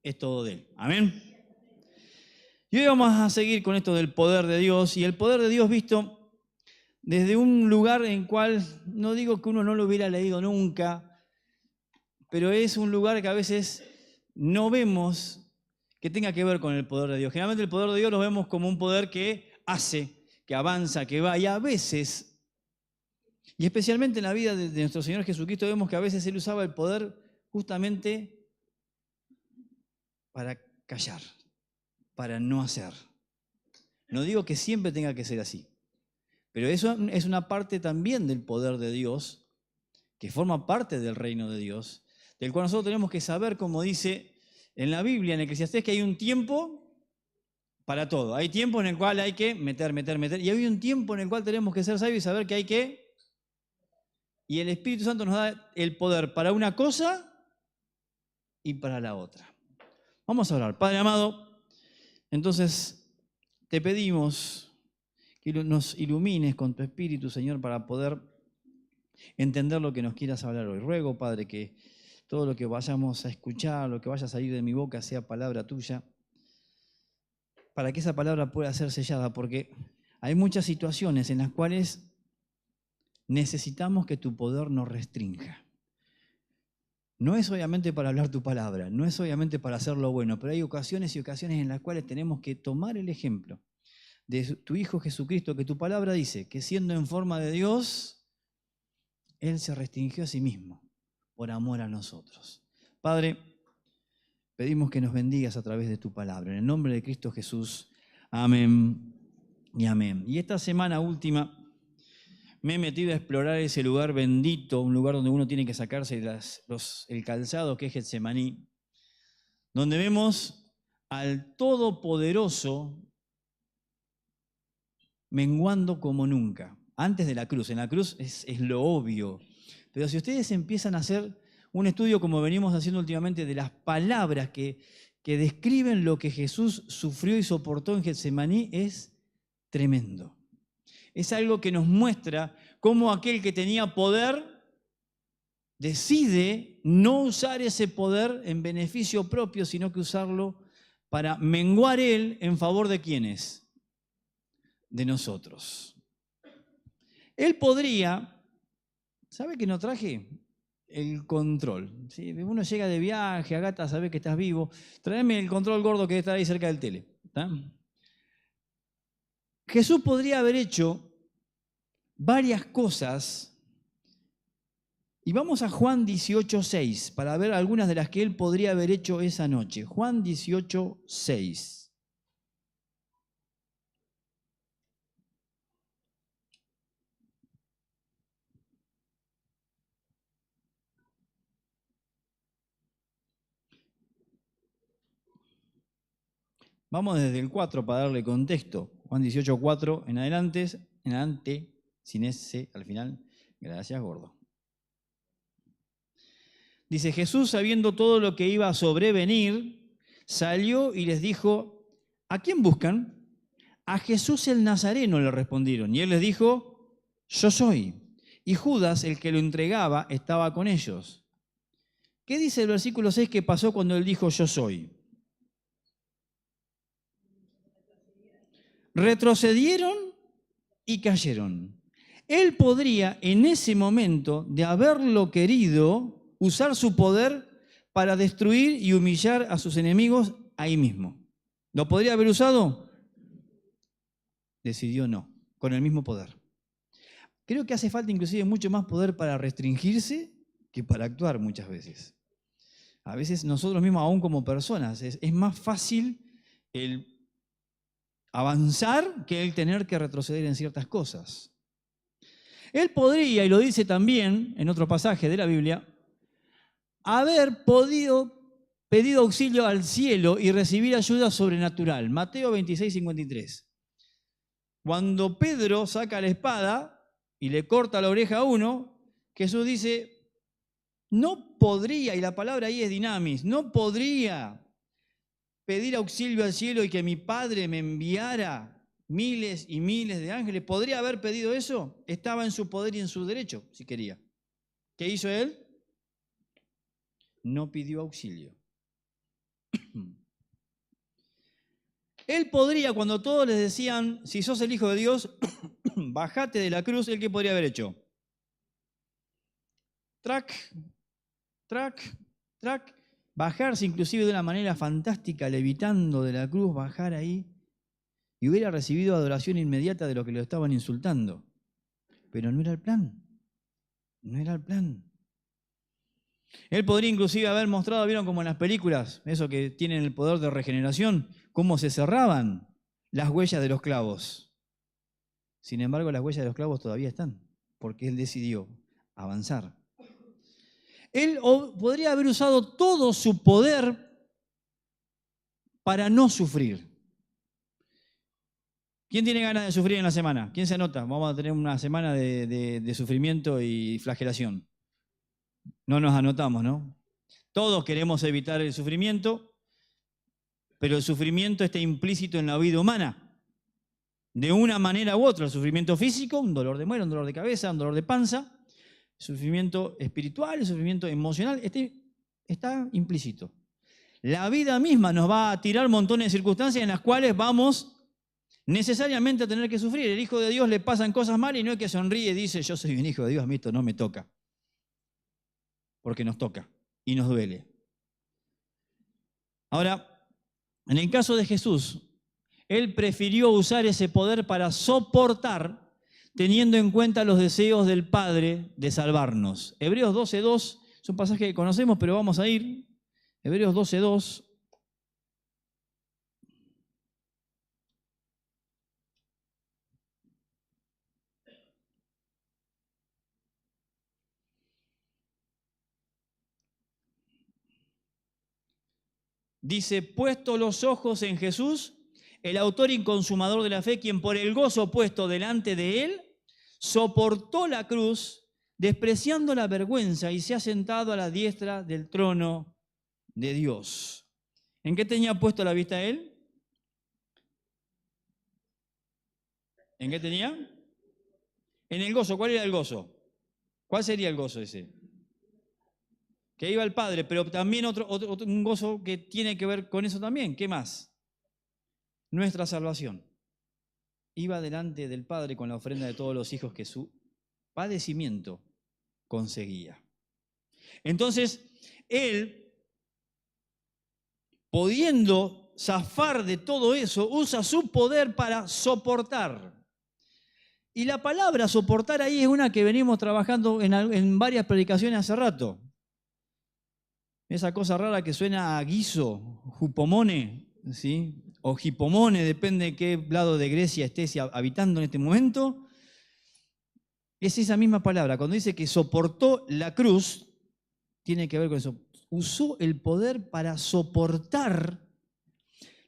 es todo de Él. Amén. Y hoy vamos a seguir con esto del poder de Dios, y el poder de Dios visto desde un lugar en cual, no digo que uno no lo hubiera leído nunca, pero es un lugar que a veces no vemos que tenga que ver con el poder de Dios. Generalmente el poder de Dios lo vemos como un poder que hace, que avanza, que va, y a veces, y especialmente en la vida de nuestro Señor Jesucristo, vemos que a veces Él usaba el poder justamente para callar, para no hacer. No digo que siempre tenga que ser así, pero eso es una parte también del poder de Dios, que forma parte del reino de Dios, del cual nosotros tenemos que saber, como dice en la Biblia, en Eclesiastés, que hay un tiempo para todo. Hay tiempo en el cual hay que meter, y hay un tiempo en el cual tenemos que ser sabios y saber que hay que... Y el Espíritu Santo nos da el poder para una cosa y para la otra. Vamos a orar. Padre amado, entonces te pedimos que nos ilumines con tu Espíritu, Señor, para poder entender lo que nos quieras hablar hoy. Ruego, Padre, que todo lo que vayamos a escuchar, lo que vaya a salir de mi boca sea palabra tuya, para que esa palabra pueda ser sellada, porque hay muchas situaciones en las cuales necesitamos que tu poder nos restrinja. No es obviamente para hablar tu palabra, no es obviamente para hacer lo bueno, pero hay ocasiones y ocasiones en las cuales tenemos que tomar el ejemplo de tu Hijo Jesucristo, que tu palabra dice que siendo en forma de Dios, Él se restringió a sí mismo por amor a nosotros. Padre, pedimos que nos bendigas a través de tu palabra. En el nombre de Cristo Jesús, amén y amén. Y esta semana última me he metido a explorar ese lugar bendito, un lugar donde uno tiene que sacarse el calzado, que es Getsemaní, donde vemos al Todopoderoso menguando como nunca. Antes de la cruz, en la cruz es lo obvio. Pero si ustedes empiezan a hacer un estudio como venimos haciendo últimamente de las palabras que describen lo que Jesús sufrió y soportó en Getsemaní, es tremendo. Es algo que nos muestra cómo aquel que tenía poder decide no usar ese poder en beneficio propio, sino que usarlo para menguar él en favor de ¿quiénes? De nosotros. Él podría, ¿sabe que no traje? El control. Si uno llega de viaje, Agata, sabe que estás vivo, tráeme el control gordo que está ahí cerca del tele. ¿Está? Jesús podría haber hecho varias cosas. Y vamos a Juan 18:6 para ver algunas de las que él podría haber hecho esa noche. Juan 18:6. Vamos desde el 4 para darle contexto. Juan 18:4 en adelante, sin ese al final. Gracias, gordo. Dice, Jesús, sabiendo todo lo que iba a sobrevenir, salió y les dijo, ¿a quién buscan? A Jesús el Nazareno, le respondieron. Y él les dijo, yo soy. Y Judas, el que lo entregaba, estaba con ellos. ¿Qué dice el versículo 6 que pasó cuando él dijo, yo soy? Retrocedieron y cayeron. Él podría, en ese momento, de haberlo querido, usar su poder para destruir y humillar a sus enemigos ahí mismo. ¿Lo podría haber usado? Decidió no, con el mismo poder. Creo que hace falta inclusive mucho más poder para restringirse que para actuar muchas veces. A veces nosotros mismos, aún como personas, es más fácil el avanzar que el tener que retroceder en ciertas cosas. Él podría, y lo dice también en otro pasaje de la Biblia, haber pedido auxilio al cielo y recibir ayuda sobrenatural. Mateo 26:53. Cuando Pedro saca la espada y le corta la oreja a uno, Jesús dice, no podría, y la palabra ahí es dinamis, no podría pedir auxilio al cielo y que mi Padre me enviara miles y miles de ángeles. ¿Podría haber pedido eso? Estaba en su poder y en su derecho, si quería. ¿Qué hizo él? No pidió auxilio. Él podría, cuando todos les decían, si sos el Hijo de Dios, bajate de la cruz, ¿él qué podría haber hecho? Trac, trac, trac. Bajarse inclusive de una manera fantástica, levitando de la cruz, bajar ahí, y hubiera recibido adoración inmediata de los que lo estaban insultando. Pero no era el plan. No era el plan. Él podría inclusive haber mostrado, ¿vieron como en las películas, eso que tienen el poder de regeneración, cómo se cerraban las huellas de los clavos? Sin embargo, las huellas de los clavos todavía están, porque él decidió avanzar. Él podría haber usado todo su poder para no sufrir. ¿Quién tiene ganas de sufrir en la semana? ¿Quién se anota? Vamos a tener una semana de sufrimiento y flagelación. No nos anotamos, ¿no? Todos queremos evitar el sufrimiento, pero el sufrimiento está implícito en la vida humana. De una manera u otra, el sufrimiento físico, un dolor de muela, un dolor de cabeza, un dolor de panza, el sufrimiento espiritual, el sufrimiento emocional, está implícito. La vida misma nos va a tirar montones de circunstancias en las cuales vamos necesariamente a tener que sufrir. El Hijo de Dios le pasan cosas mal y no es que sonríe y dice, yo soy un hijo de Dios, a mí esto no me toca. Porque nos toca y nos duele. Ahora, en el caso de Jesús, él prefirió usar ese poder para soportar, teniendo en cuenta los deseos del Padre de salvarnos. Hebreos 12:2 es un pasaje que conocemos, pero vamos a ir. Hebreos 12:2. Dice, puesto los ojos en Jesús, el autor y consumador de la fe, quien por el gozo puesto delante de él, soportó la cruz, despreciando la vergüenza, y se ha sentado a la diestra del trono de Dios. ¿En qué tenía puesto la vista él? ¿En qué tenía? En el gozo. ¿Cuál era el gozo? ¿Cuál sería el gozo ese? Que iba al Padre, pero también un gozo que tiene que ver con eso también. ¿Qué más? Nuestra salvación. Iba delante del Padre con la ofrenda de todos los hijos que su padecimiento conseguía. Entonces, él, pudiendo zafar de todo eso, usa su poder para soportar. Y la palabra soportar ahí es una que venimos trabajando en varias predicaciones hace rato. Esa cosa rara que suena a guiso, jupomone, ¿sí? O hipomone, depende de qué lado de Grecia estés habitando en este momento. Es esa misma palabra. Cuando dice que soportó la cruz, tiene que ver con eso. Usó el poder para soportar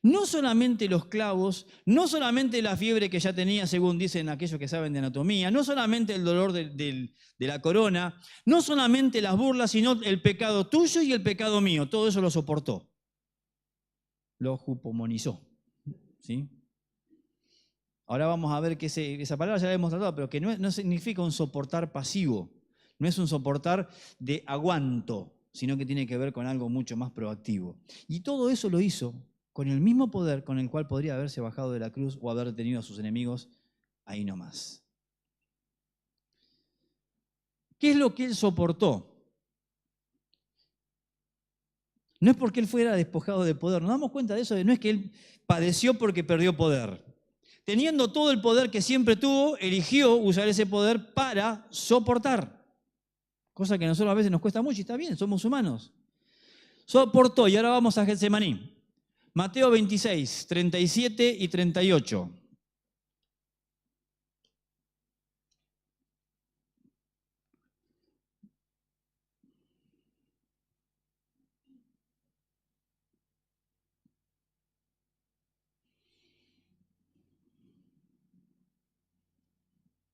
no solamente los clavos, no solamente la fiebre que ya tenía, según dicen aquellos que saben de anatomía, no solamente el dolor de la corona, no solamente las burlas, sino el pecado tuyo y el pecado mío. Todo eso lo soportó. Lo jupomonizó. ¿Sí? Ahora vamos a ver que esa palabra ya la hemos tratado, pero que no significa un soportar pasivo. No es un soportar de aguanto, sino que tiene que ver con algo mucho más proactivo. Y todo eso lo hizo con el mismo poder con el cual podría haberse bajado de la cruz o haber tenido a sus enemigos ahí nomás. ¿Qué es lo que él soportó? No es porque él fuera despojado de poder, nos damos cuenta de eso, no es que él padeció porque perdió poder. Teniendo todo el poder que siempre tuvo, eligió usar ese poder para soportar. Cosa que a nosotros a veces nos cuesta mucho y está bien, somos humanos. Soportó, y ahora vamos a Getsemaní. Mateo 26, 37 y 38.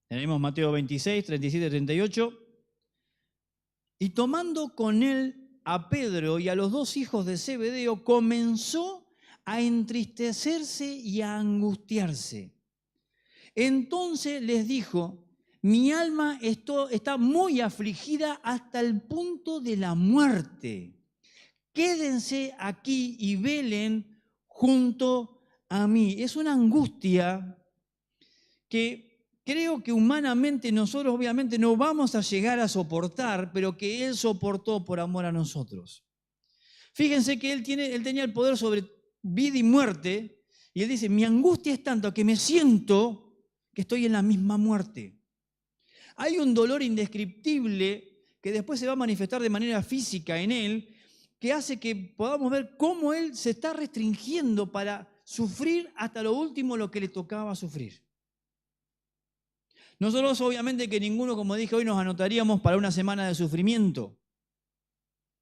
Tenemos Mateo 26, 37 y 38. Y tomando con él a Pedro y a los dos hijos de Zebedeo, comenzó a entristecerse y a angustiarse. Entonces les dijo, mi alma está muy afligida hasta el punto de la muerte. quédense aquí y velen junto a mí. Es una angustia que creo que humanamente nosotros obviamente no vamos a llegar a soportar, pero que Él soportó por amor a nosotros. Fíjense que Él tenía el poder sobre vida y muerte, y Él dice, mi angustia es tanto que me siento que estoy en la misma muerte. Hay un dolor indescriptible que después se va a manifestar de manera física en Él, que hace que podamos ver cómo Él se está restringiendo para sufrir hasta lo último lo que le tocaba sufrir. Nosotros obviamente que ninguno, como dije hoy, nos anotaríamos para una semana de sufrimiento.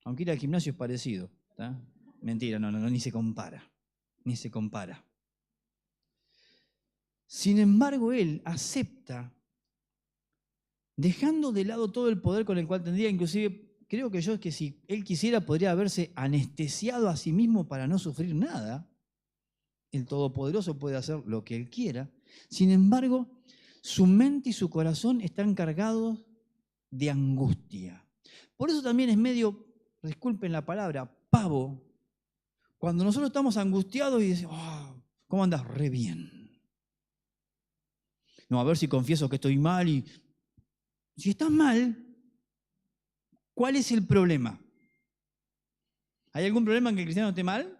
Aunque ir al gimnasio es parecido. ¿Tá? Mentira, no, ni se compara. Ni se compara. Sin embargo, Él acepta, dejando de lado todo el poder con el cual tendría, inclusive, creo que yo que si Él quisiera podría haberse anestesiado a sí mismo para no sufrir nada. El Todopoderoso puede hacer lo que Él quiera. Sin embargo, su mente y su corazón están cargados de angustia. Por eso también es medio, disculpen la palabra, pavo, cuando nosotros estamos angustiados y decimos, oh, ¿cómo andas? Re bien. No, a ver si confieso que estoy mal y... Si estás mal, ¿cuál es el problema? ¿Hay algún problema en que el cristiano esté mal?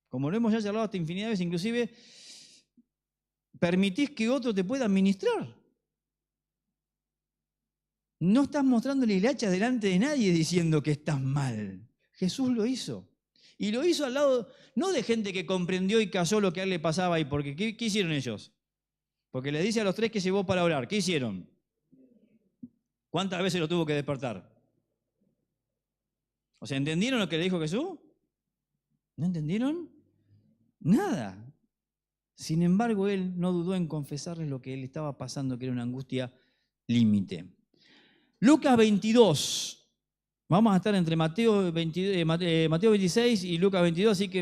Como lo hemos ya charlado hasta infinidad de veces, inclusive permitís que otro te pueda administrar. No estás mostrándole el hacha delante de nadie diciendo que estás mal. Jesús lo hizo. Y lo hizo al lado, no de gente que comprendió y cayó lo que a él le pasaba y porque ¿qué hicieron ellos? Porque le dice a los tres que llevó para orar, ¿qué hicieron? ¿Cuántas veces lo tuvo que despertar? O sea, ¿entendieron lo que le dijo Jesús? ¿No entendieron? Nada. Sin embargo, él no dudó en confesarles lo que él estaba pasando, que era una angustia límite. Lucas 22. Vamos a estar entre Mateo 26 y Lucas 22, así que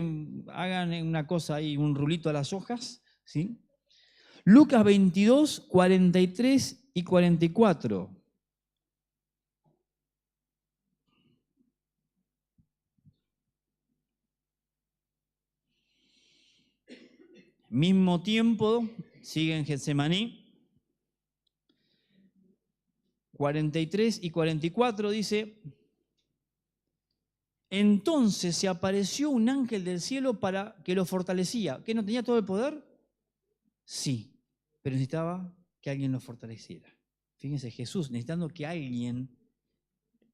hagan una cosa ahí, un rulito a las hojas, ¿sí? Lucas 22, 43 y 44. Mismo tiempo, sigue en Getsemaní. 43 y 44 dice, entonces se apareció un ángel del cielo para que lo fortalecía. ¿Que no tenía todo el poder? Sí, pero necesitaba que alguien lo fortaleciera. Fíjense, Jesús necesitando que alguien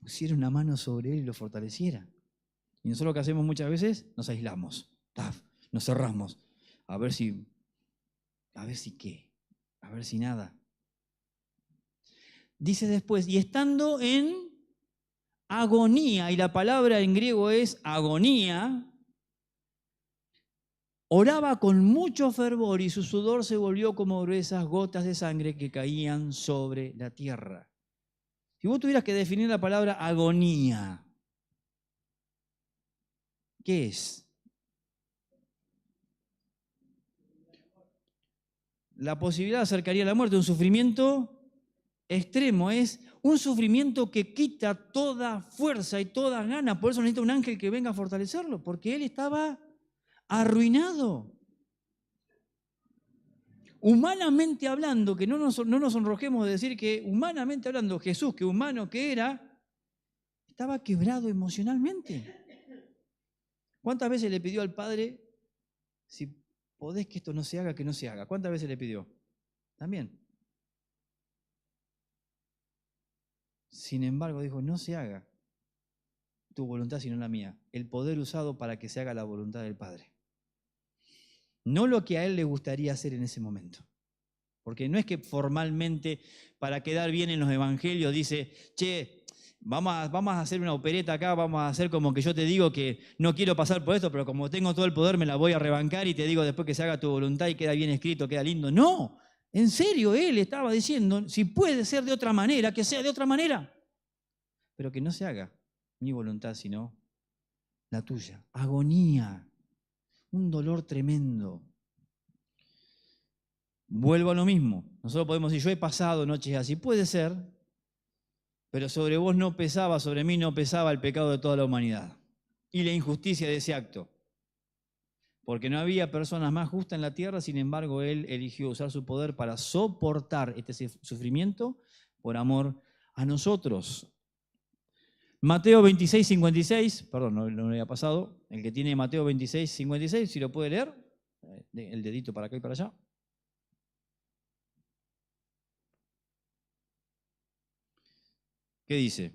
pusiera una mano sobre él y lo fortaleciera. Y nosotros lo que hacemos muchas veces, nos aislamos, nos cerramos, a ver si qué, a ver si nada. Dice después, y estando en agonía, y la palabra en griego es agonía, oraba con mucho fervor y su sudor se volvió como gruesas gotas de sangre que caían sobre la tierra. Si vos tuvieras que definir la palabra agonía, ¿qué es? La posibilidad de acercaría a la muerte, un sufrimiento extremo, es un sufrimiento que quita toda fuerza y toda gana. Por eso necesita un ángel que venga a fortalecerlo, porque él estaba arruinado. Humanamente hablando, que no nos sonrojemos de decir que humanamente hablando, Jesús, que humano que era, estaba quebrado emocionalmente. ¿Cuántas veces le pidió al Padre, si podés que esto no se haga, que no se haga? ¿Cuántas veces le pidió? También. Sin embargo, dijo, no se haga tu voluntad sino la mía. El poder usado para que se haga la voluntad del Padre. No lo que a él le gustaría hacer en ese momento. Porque no es que formalmente, para quedar bien en los evangelios, dice, che, vamos a hacer una opereta acá, vamos a hacer como que yo te digo que no quiero pasar por esto, pero como tengo todo el poder me la voy a rebancar y te digo después que se haga tu voluntad y queda bien escrito, queda lindo. No, en serio, él estaba diciendo, si puede ser de otra manera, que sea de otra manera, pero que no se haga mi voluntad, sino la tuya. Agonía, un dolor tremendo. Vuelvo a lo mismo. Nosotros podemos decir, yo he pasado noches así, puede ser, pero sobre vos no pesaba, sobre mí no pesaba el pecado de toda la humanidad y la injusticia de ese acto. Porque no había personas más justas en la tierra, sin embargo, Él eligió usar su poder para soportar este sufrimiento por amor a nosotros. Mateo 26, 56, perdón, no lo había pasado. El que tiene Mateo 26, 56, si lo puede leer, el dedito para acá y para allá. ¿Qué dice?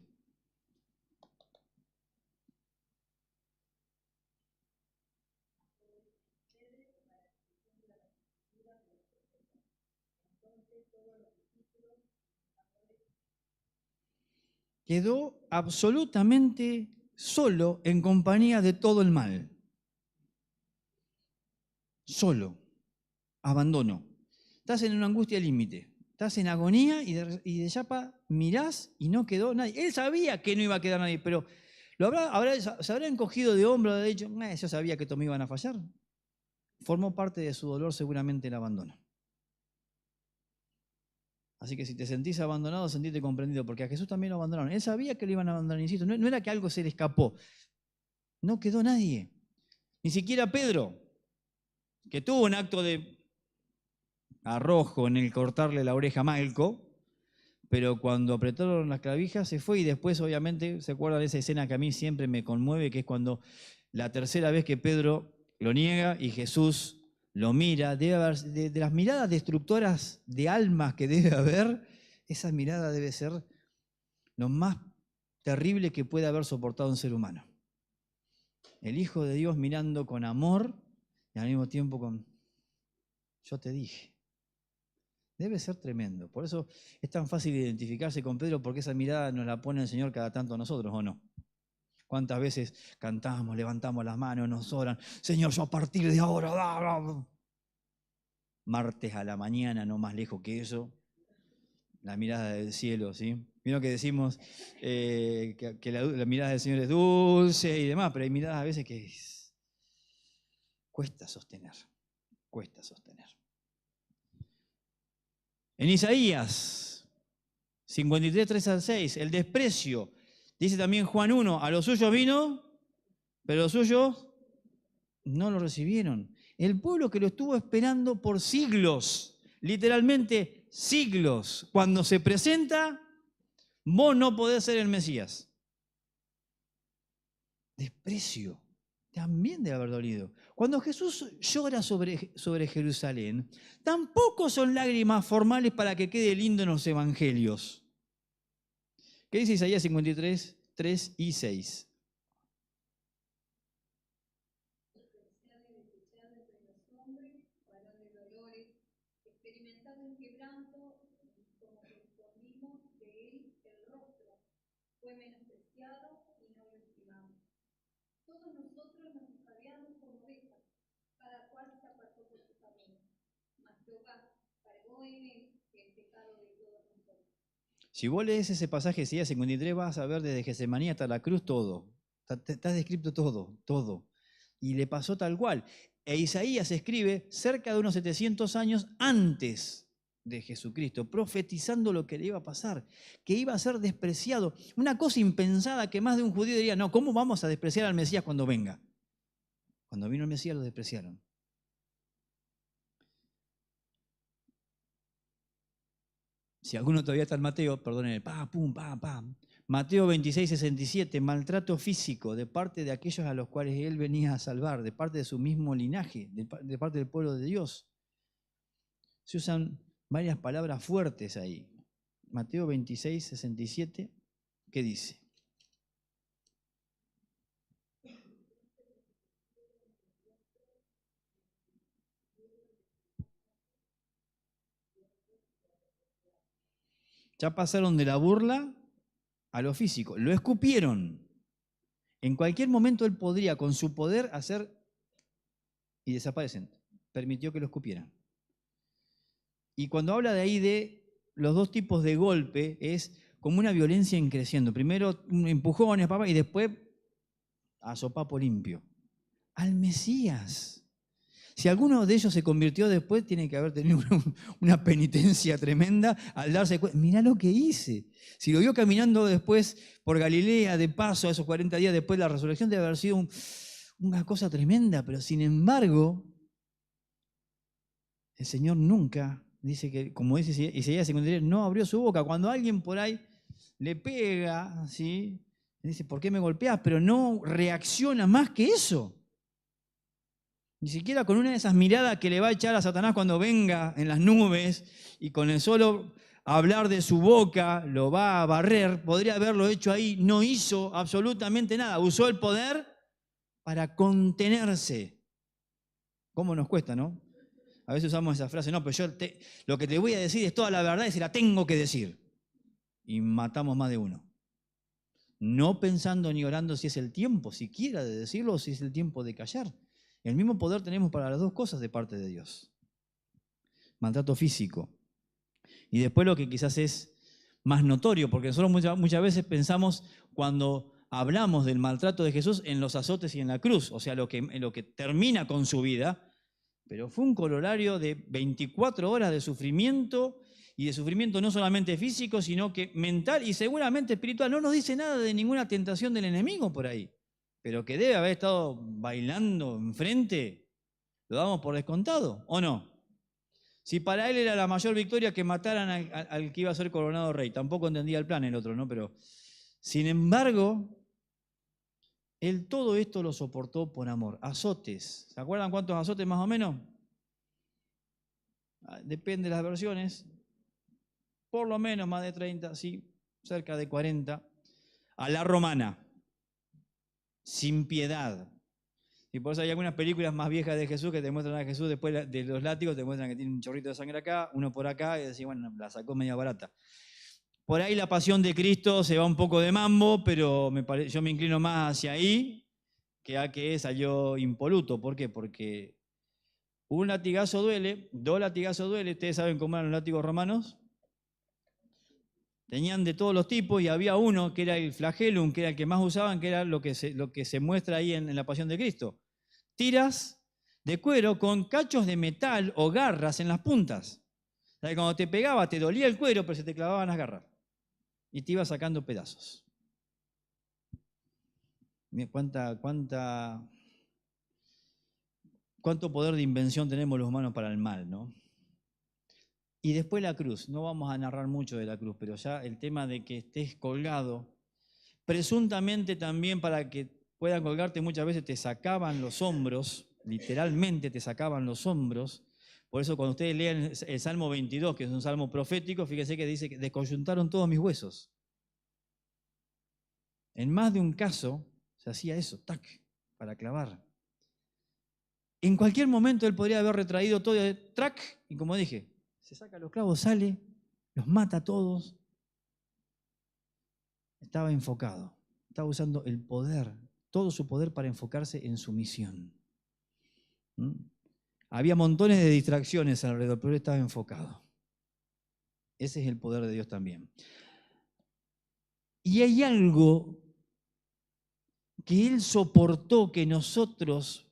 Quedó absolutamente solo en compañía de todo el mal. Solo. Abandono. Estás en una angustia límite. Estás en agonía y de chapa mirás y no quedó nadie. Él sabía que no iba a quedar nadie, pero se habrá encogido de hombro, habrá dicho, yo sabía que esto me iban a fallar. Formó parte de su dolor seguramente el abandono. Así que si te sentís abandonado, sentite comprendido, porque a Jesús también lo abandonaron. Él sabía que lo iban a abandonar, insisto, no era que algo se le escapó. No quedó nadie. Ni siquiera Pedro, que tuvo un acto de arrojo en el cortarle la oreja a Malco, pero cuando apretaron las clavijas se fue y después obviamente se acuerda de esa escena que a mí siempre me conmueve, que es cuando la tercera vez que Pedro lo niega y Jesús lo mira. Debe haber, de las miradas destructoras de almas que debe haber, esa mirada debe ser lo más terrible que puede haber soportado un ser humano. El Hijo de Dios mirando con amor y al mismo tiempo con, yo te dije. Debe ser tremendo. Por eso es tan fácil identificarse con Pedro, porque esa mirada nos la pone el Señor cada tanto a nosotros, ¿o no? ¿Cuántas veces cantamos, levantamos las manos, nos oran, Señor, yo a partir de ahora, martes a la mañana, no más lejos que eso, la mirada del cielo, ¿sí? Vino que decimos que la mirada del Señor es dulce y demás, pero hay miradas a veces que cuesta sostener, cuesta sostener. En Isaías 53, 3 al 6, el desprecio. Dice también Juan 1, a los suyos vino, pero los suyos no lo recibieron. El pueblo que lo estuvo esperando por siglos, literalmente siglos, cuando se presenta, vos no podés ser el Mesías. Desprecio. También debe haber dolido. Cuando Jesús llora sobre Jerusalén, tampoco son lágrimas formales para que quede lindo en los evangelios. ¿Qué dice Isaías 53, 3 y 6? Fue menospreciado y no lo estimamos. Todos nosotros nos extraviamos como ovejas, cada cual se apartó por su camino. Mas Jehová cargó en él el pecado de todos nosotros. Si vos lees ese pasaje de Isaías 53, vas a ver desde Getsemaní hasta la cruz todo. Está descrito todo, todo. Y le pasó tal cual. E Isaías escribe cerca de unos 700 años antes de Jesucristo, profetizando lo que le iba a pasar, que iba a ser despreciado. Una cosa impensada que más de un judío diría, no, ¿cómo vamos a despreciar al Mesías cuando venga? Cuando vino el Mesías lo despreciaron. Si alguno todavía está en Mateo, perdónenme, Mateo 26, 67, maltrato físico de parte de aquellos a los cuales él venía a salvar, de parte de su mismo linaje, de parte del pueblo de Dios. Se usan varias palabras fuertes ahí. Mateo 26, 67, ¿qué dice? Ya pasaron de la burla a lo físico. Lo escupieron. En cualquier momento él podría, con su poder, hacer y desaparecen. Permitió que lo escupieran. Y cuando habla de ahí de los dos tipos de golpe, es como una violencia en creciendo. Primero empujones, y después a sopapo limpio. Al Mesías. Si alguno de ellos se convirtió después, tiene que haber tenido una penitencia tremenda al darse cuenta. Mirá lo que hice. Si lo vio caminando después por Galilea, de paso, a esos 40 días después de la resurrección, debe haber sido una cosa tremenda. Pero sin embargo, el Señor nunca, dice que, como dice Isaías 53, no abrió su boca. Cuando alguien por ahí le pega, ¿sí? Le dice, ¿por qué me golpeas? Pero no reacciona más que eso. Ni siquiera con una de esas miradas que le va a echar a Satanás cuando venga en las nubes y con el solo hablar de su boca lo va a barrer, podría haberlo hecho ahí. No hizo absolutamente nada. Usó el poder para contenerse. ¿Cómo nos cuesta, no? A veces usamos esa frase, no, pero lo que te voy a decir es toda la verdad y se la tengo que decir. Y matamos más de uno. No pensando ni orando si es el tiempo siquiera de decirlo o si es el tiempo de callar. El mismo poder tenemos para las dos cosas de parte de Dios. Maltrato físico. Y después lo que quizás es más notorio, porque nosotros muchas veces pensamos cuando hablamos del maltrato de Jesús en los azotes y en la cruz, o sea, en lo que termina con su vida, pero fue un corolario de 24 horas de sufrimiento, y de sufrimiento no solamente físico, sino que mental y seguramente espiritual. No nos dice nada de ninguna tentación del enemigo por ahí, pero que debe haber estado bailando enfrente, ¿lo damos por descontado o no? Si para él era la mayor victoria que mataran al que iba a ser coronado rey, tampoco entendía el plan el otro, ¿no? Pero, sin embargo, él todo esto lo soportó por amor. Azotes, ¿se acuerdan cuántos azotes más o menos? Depende de las versiones, por lo menos más de 30, sí, cerca de 40, a la romana, sin piedad. Y por eso hay algunas películas más viejas de Jesús que te muestran a Jesús después de los látigos, te muestran que tiene un chorrito de sangre acá, uno por acá, y decís, bueno, la sacó media barata. Por ahí la pasión de Cristo se va un poco de mambo, pero yo me inclino más hacia ahí que a que salió impoluto. ¿Por qué? Porque un latigazo duele, 2 latigazos duele. Ustedes saben cómo eran los látigos romanos. Tenían de todos los tipos y había uno que era el flagellum, que era el que más usaban, que era lo que se muestra ahí en la pasión de Cristo. Tiras de cuero con cachos de metal o garras en las puntas. O sea, cuando te pegaba te dolía el cuero, pero se te clavaban las garras. Y te iba sacando pedazos. Mira, cuánto poder de invención tenemos los humanos para el mal, ¿no? Y después la cruz. No vamos a narrar mucho de la cruz, pero ya el tema de que estés colgado, presuntamente también para que puedan colgarte muchas veces te sacaban los hombros, literalmente te sacaban los hombros. Por eso cuando ustedes lean el Salmo 22, que es un salmo profético, fíjense que dice que descoyuntaron todos mis huesos. En más de un caso se hacía eso, tac, para clavar. En cualquier momento él podría haber retraído todo, trac, y como dije, se saca los clavos, sale, los mata a todos. Estaba enfocado, estaba usando el poder, todo su poder para enfocarse en su misión. Había montones de distracciones alrededor, pero él estaba enfocado. Ese es el poder de Dios también. Y hay algo que él soportó que nosotros,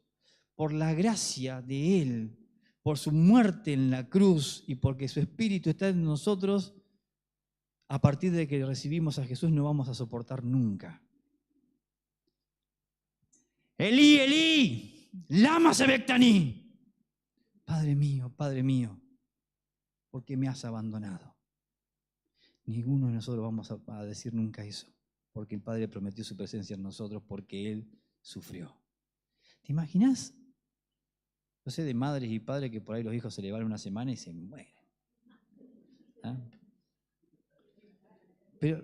por la gracia de él, por su muerte en la cruz y porque su espíritu está en nosotros, a partir de que recibimos a Jesús no vamos a soportar nunca. Elí, Elí, lama sabactani. Padre mío, ¿por qué me has abandonado? Ninguno de nosotros vamos a decir nunca eso, porque el Padre prometió su presencia en nosotros, porque Él sufrió. ¿Te imaginas? Yo sé de madres y padres que por ahí los hijos se le van una semana y se mueren. ¿Ah? Pero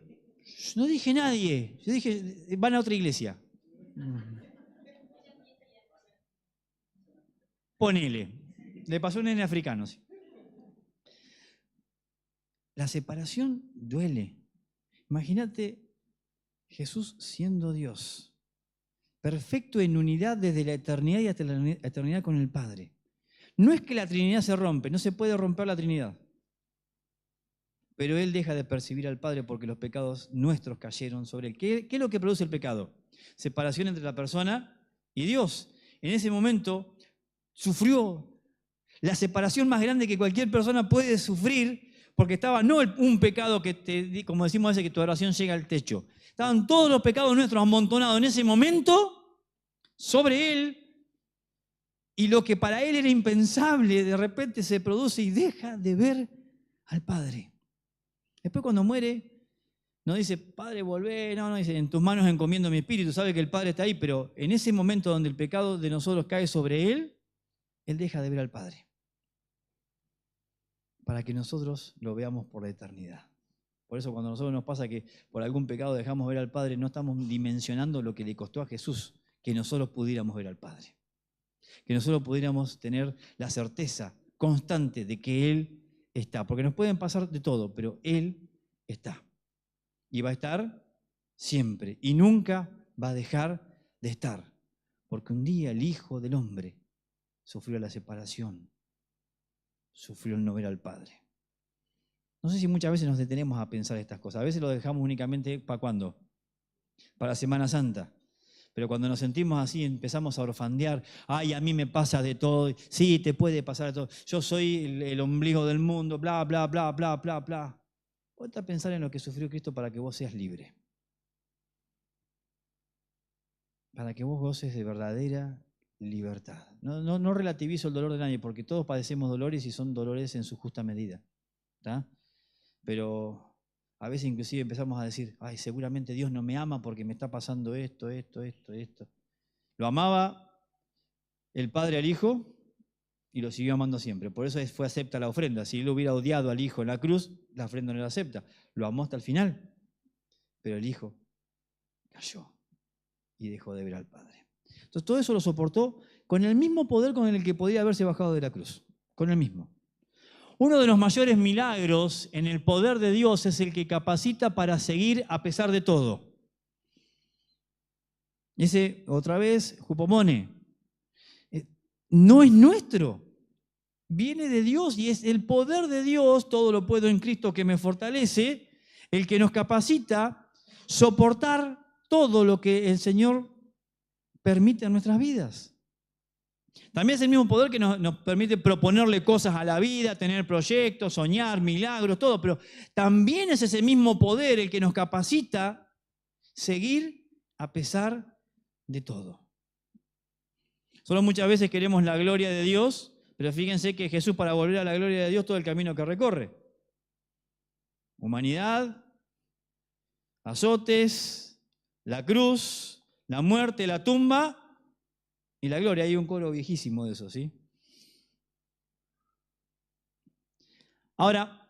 no dije nadie, yo dije, van a otra iglesia. Ponele, le pasó a un nene africano. ¿Sí? La separación duele. Imagínate Jesús siendo Dios, perfecto en unidad desde la eternidad y hasta la eternidad con el Padre. No es que la Trinidad se rompe, no se puede romper la Trinidad. Pero Él deja de percibir al Padre porque los pecados nuestros cayeron sobre Él. ¿Qué es lo que produce el pecado? Separación entre la persona y Dios. En ese momento, sufrió la separación más grande que cualquier persona puede sufrir, porque estaba no un pecado que, como decimos a veces, que tu oración llega al techo. Estaban todos los pecados nuestros amontonados en ese momento sobre él, y lo que para él era impensable, de repente se produce y deja de ver al Padre. Después cuando muere, no dice, Padre, volvé, no, dice, en tus manos encomiendo mi espíritu, sabe que el Padre está ahí, pero en ese momento donde el pecado de nosotros cae sobre él deja de ver al Padre, para que nosotros lo veamos por la eternidad. Por eso cuando a nosotros nos pasa que por algún pecado dejamos ver al Padre, no estamos dimensionando lo que le costó a Jesús que nosotros pudiéramos ver al Padre, que nosotros pudiéramos tener la certeza constante de que Él está, porque nos pueden pasar de todo, pero Él está. Y va a estar siempre. Y nunca va a dejar de estar. Porque un día el Hijo del Hombre sufrió la separación. Sufrió el no ver al Padre. No sé si muchas veces nos detenemos a pensar estas cosas. A veces lo dejamos únicamente ¿para cuándo? Para Semana Santa. Pero cuando nos sentimos así empezamos a orfandear. Ay, a mí me pasa de todo. Sí, te puede pasar de todo. Yo soy el ombligo del mundo. Bla, bla, bla, bla, bla, bla. Ponte a pensar en lo que sufrió Cristo para que vos seas libre. Para que vos goces de verdadera libertad. No relativizo el dolor de nadie, porque todos padecemos dolores y son dolores en su justa medida. ¿Tá? Pero a veces inclusive empezamos a decir, ay, seguramente Dios no me ama porque me está pasando esto. Lo amaba el Padre al Hijo y lo siguió amando siempre. Por eso fue acepta la ofrenda. Si él hubiera odiado al Hijo en la cruz, la ofrenda no la acepta. Lo amó hasta el final. Pero el Hijo cayó y dejó de ver al Padre. Entonces todo eso lo soportó con el mismo poder con el que podía haberse bajado de la cruz. Con el mismo. Uno de los mayores milagros en el poder de Dios es el que capacita para seguir a pesar de todo. Ese, otra vez, Jupomone, no es nuestro. Viene de Dios y es el poder de Dios, todo lo puedo en Cristo que me fortalece, el que nos capacita soportar todo lo que el Señor permite en nuestras vidas. También es el mismo poder que nos permite proponerle cosas a la vida, tener proyectos, soñar, milagros, todo, pero también es ese mismo poder el que nos capacita seguir a pesar de todo. Solo muchas veces queremos la gloria de Dios, pero fíjense que Jesús, para volver a la gloria de Dios, todo el camino que recorre. Humanidad, azotes, la cruz, la muerte, la tumba y la gloria. Hay un coro viejísimo de eso, ¿sí? Ahora,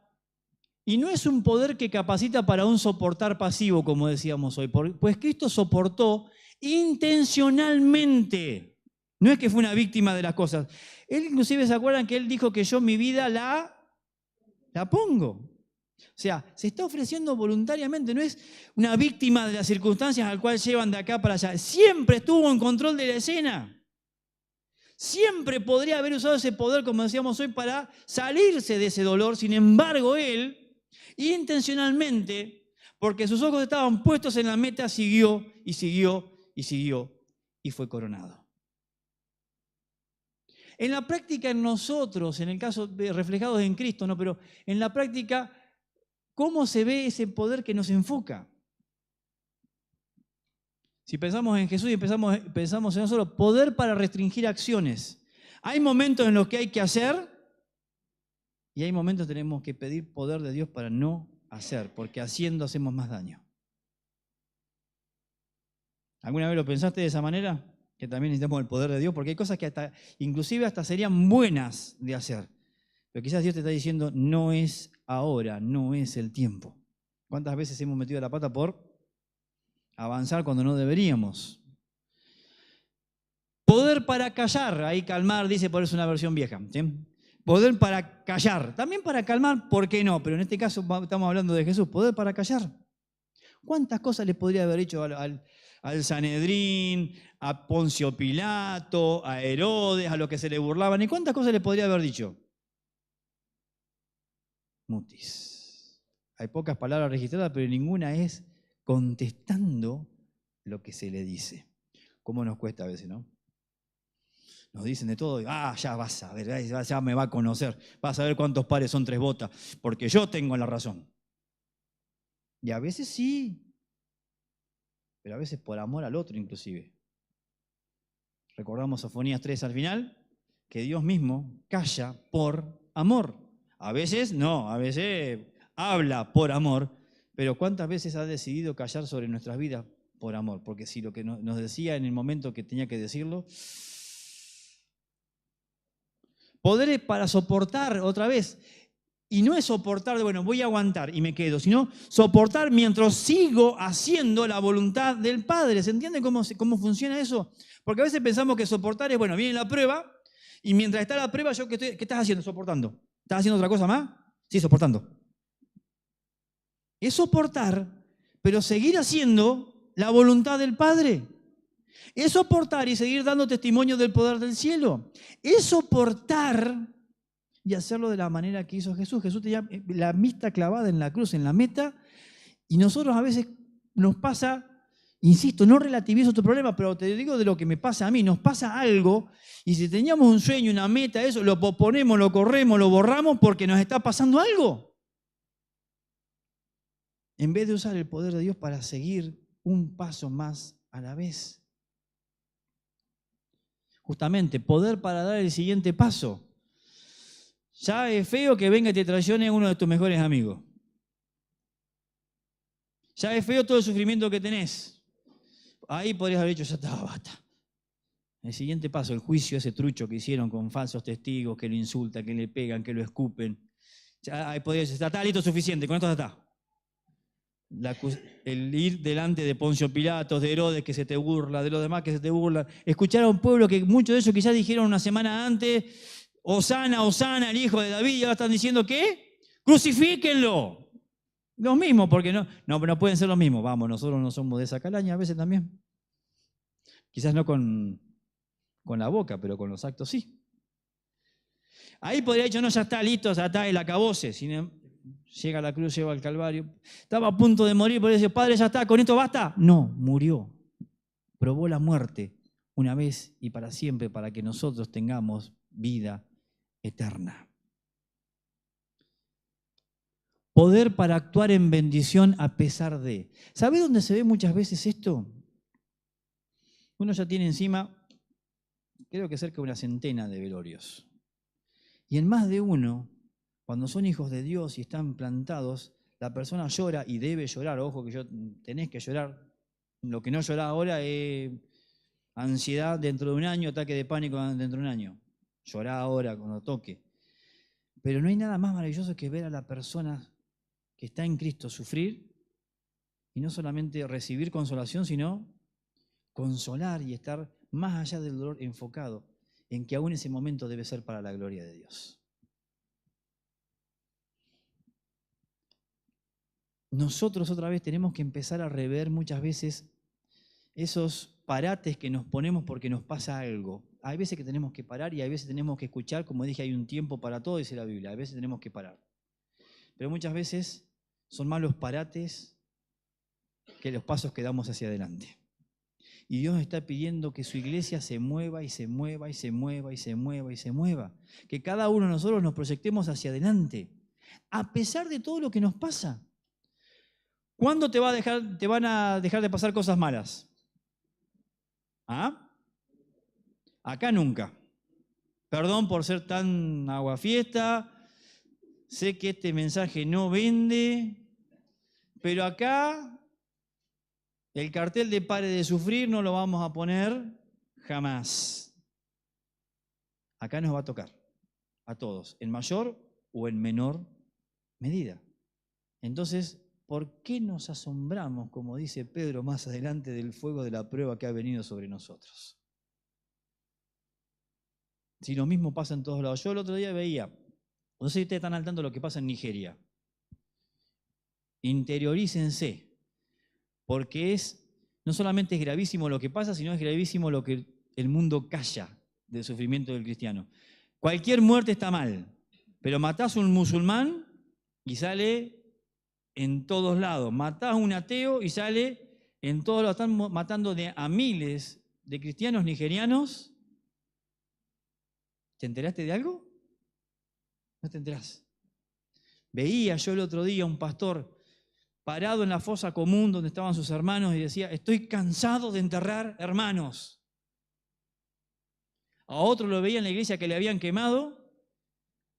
y no es un poder que capacita para un soportar pasivo, como decíamos hoy, pues Cristo soportó intencionalmente. No es que fue una víctima de las cosas. Él inclusive, ¿se acuerdan que él dijo que yo mi vida la pongo? O sea, se está ofreciendo voluntariamente, no es una víctima de las circunstancias al cual llevan de acá para allá. Siempre estuvo en control de la escena. Siempre podría haber usado ese poder, como decíamos hoy, para salirse de ese dolor. Sin embargo, él, intencionalmente, porque sus ojos estaban puestos en la meta, siguió y siguió y siguió y fue coronado. En la práctica, en nosotros, en el caso de reflejados en Cristo, no, pero en la práctica, ¿cómo se ve ese poder que nos enfoca? Si pensamos en Jesús y pensamos en nosotros, poder para restringir acciones. Hay momentos en los que hay que hacer y hay momentos que tenemos que pedir poder de Dios para no hacer, porque haciendo hacemos más daño. ¿Alguna vez lo pensaste de esa manera? Que también necesitamos el poder de Dios, porque hay cosas que inclusive hasta serían buenas de hacer. Pero quizás Dios te está diciendo, no es ahora, no es el tiempo. ¿Cuántas veces hemos metido la pata por avanzar cuando no deberíamos? Poder para callar, ahí calmar, dice, por eso es una versión vieja. ¿Sí? Poder para callar, también para calmar, ¿por qué no? Pero en este caso estamos hablando de Jesús, poder para callar. ¿Cuántas cosas le podría haber hecho al Sanedrín, a Poncio Pilato, a Herodes, a los que se le burlaban? ¿Y cuántas cosas le podría haber dicho? Mutis. Hay pocas palabras registradas, pero ninguna es contestando lo que se le dice. ¿Cómo nos cuesta a veces, no? Nos dicen de todo, ya vas a ver, ya me va a conocer, vas a ver cuántos pares son 3 botas, porque yo tengo la razón. Y a veces sí, pero a veces por amor al otro inclusive. Recordamos Sofonías 3 al final, que Dios mismo calla por amor. A veces no, a veces habla por amor, pero ¿cuántas veces ha decidido callar sobre nuestras vidas por amor? Porque si lo que nos decía en el momento que tenía que decirlo, poder para soportar otra vez. Y no es soportar de, bueno, voy a aguantar y me quedo, sino soportar mientras sigo haciendo la voluntad del Padre. ¿Se entiende cómo funciona eso? Porque a veces pensamos que soportar es, bueno, viene la prueba y mientras está la prueba, ¿qué estás haciendo? Soportando. ¿Estás haciendo otra cosa más? Sí, soportando. Es soportar, pero seguir haciendo la voluntad del Padre. Es soportar y seguir dando testimonio del poder del cielo. Es soportar y hacerlo de la manera que hizo Jesús. Jesús tenía la vista clavada en la cruz, en la meta, y nosotros a veces nos pasa, insisto, no relativizo tu problema, pero te digo de lo que me pasa a mí, nos pasa algo, y si teníamos un sueño, una meta, eso, lo posponemos, lo corremos, lo borramos porque nos está pasando algo. En vez de usar el poder de Dios para seguir un paso más a la vez. Justamente, poder para dar el siguiente paso. Ya es feo que venga y te traicione uno de tus mejores amigos. Ya es feo todo el sufrimiento que tenés. Ahí podrías haber dicho, ya está, basta. El siguiente paso, el juicio, ese trucho que hicieron con falsos testigos, que lo insultan, que le pegan, que lo escupen. Ya ahí podrías decir, está listo, suficiente, con esto ya está. El ir delante de Poncio Pilatos, de Herodes que se te burla, de los demás que se te burlan. Escuchar a un pueblo que muchos de ellos quizás dijeron una semana antes, Hosana, Hosana, el hijo de David, y ahora están diciendo ¿qué? Crucifíquenlo. Los mismos, porque no pueden ser los mismos. Vamos, nosotros no somos de esa calaña a veces también. Quizás no con la boca, pero con los actos sí. Ahí podría haber dicho, no, ya está listo, ya está el acabose. Llega a la cruz, llega al Calvario. Estaba a punto de morir, por eso, Padre, ya está, ¿con esto basta? No, murió. Probó la muerte una vez y para siempre para que nosotros tengamos vida eterna. Poder para actuar en bendición a pesar de. ¿Sabe dónde se ve muchas veces esto? Uno ya tiene encima, creo que cerca de una centena de velorios. Y en más de uno, cuando son hijos de Dios y están plantados, la persona llora y debe llorar. Ojo que tenés que llorar. Lo que no llora ahora es ansiedad dentro de un año, ataque de pánico dentro de un año. Llorá ahora cuando toque. Pero no hay nada más maravilloso que ver a la persona que está en Cristo sufrir y no solamente recibir consolación, sino consolar y estar más allá del dolor enfocado en que aún ese momento debe ser para la gloria de Dios. Nosotros otra vez tenemos que empezar a rever muchas veces esos parates que nos ponemos porque nos pasa algo. Hay veces que tenemos que parar y hay veces tenemos que escuchar, como dije, hay un tiempo para todo, dice la Biblia, hay veces tenemos que parar. Pero muchas veces son más los parates que los pasos que damos hacia adelante. Y Dios está pidiendo que su iglesia se mueva y se mueva y se mueva y se mueva y se mueva. Que cada uno de nosotros nos proyectemos hacia adelante, a pesar de todo lo que nos pasa. ¿Cuándo te van a dejar de pasar cosas malas? ¿Ah? Acá nunca. Perdón por ser tan aguafiesta. Sé que este mensaje no vende, pero acá el cartel de pare de sufrir no lo vamos a poner jamás. Acá nos va a tocar a todos, en mayor o en menor medida. Entonces, ¿por qué nos asombramos, como dice Pedro más adelante, del fuego de la prueba que ha venido sobre nosotros? Si lo mismo pasa en todos lados. Yo el otro día veía, no sé si ustedes están al tanto de lo que pasa en Nigeria. Interiorícense, porque no solamente es gravísimo lo que pasa, sino es gravísimo lo que el mundo calla del sufrimiento del cristiano. Cualquier muerte está mal, pero matás a un musulmán y sale en todos lados. Matás a un ateo y sale en todos lados. Están matando a miles de cristianos nigerianos ¿Te enteraste de algo? No te enterás. Veía yo el otro día un pastor parado en la fosa común donde estaban sus hermanos y decía, estoy cansado de enterrar hermanos. A otro lo veía en la iglesia que le habían quemado,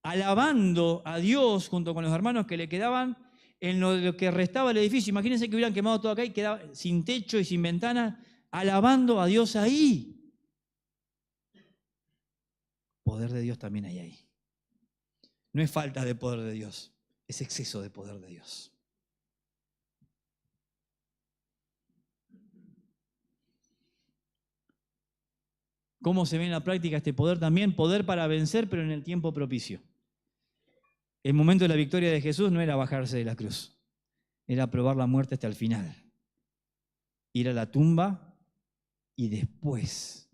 alabando a Dios junto con los hermanos que le quedaban en lo que restaba del edificio. Imagínense que hubieran quemado todo acá y quedaba sin techo y sin ventana, alabando a Dios ahí. Poder de Dios también hay ahí. No es falta de poder de Dios, es exceso de poder de Dios. ¿Cómo se ve en la práctica este poder también? Poder para vencer, pero en el tiempo propicio. El momento de la victoria de Jesús no era bajarse de la cruz, era probar la muerte hasta el final. Ir a la tumba y después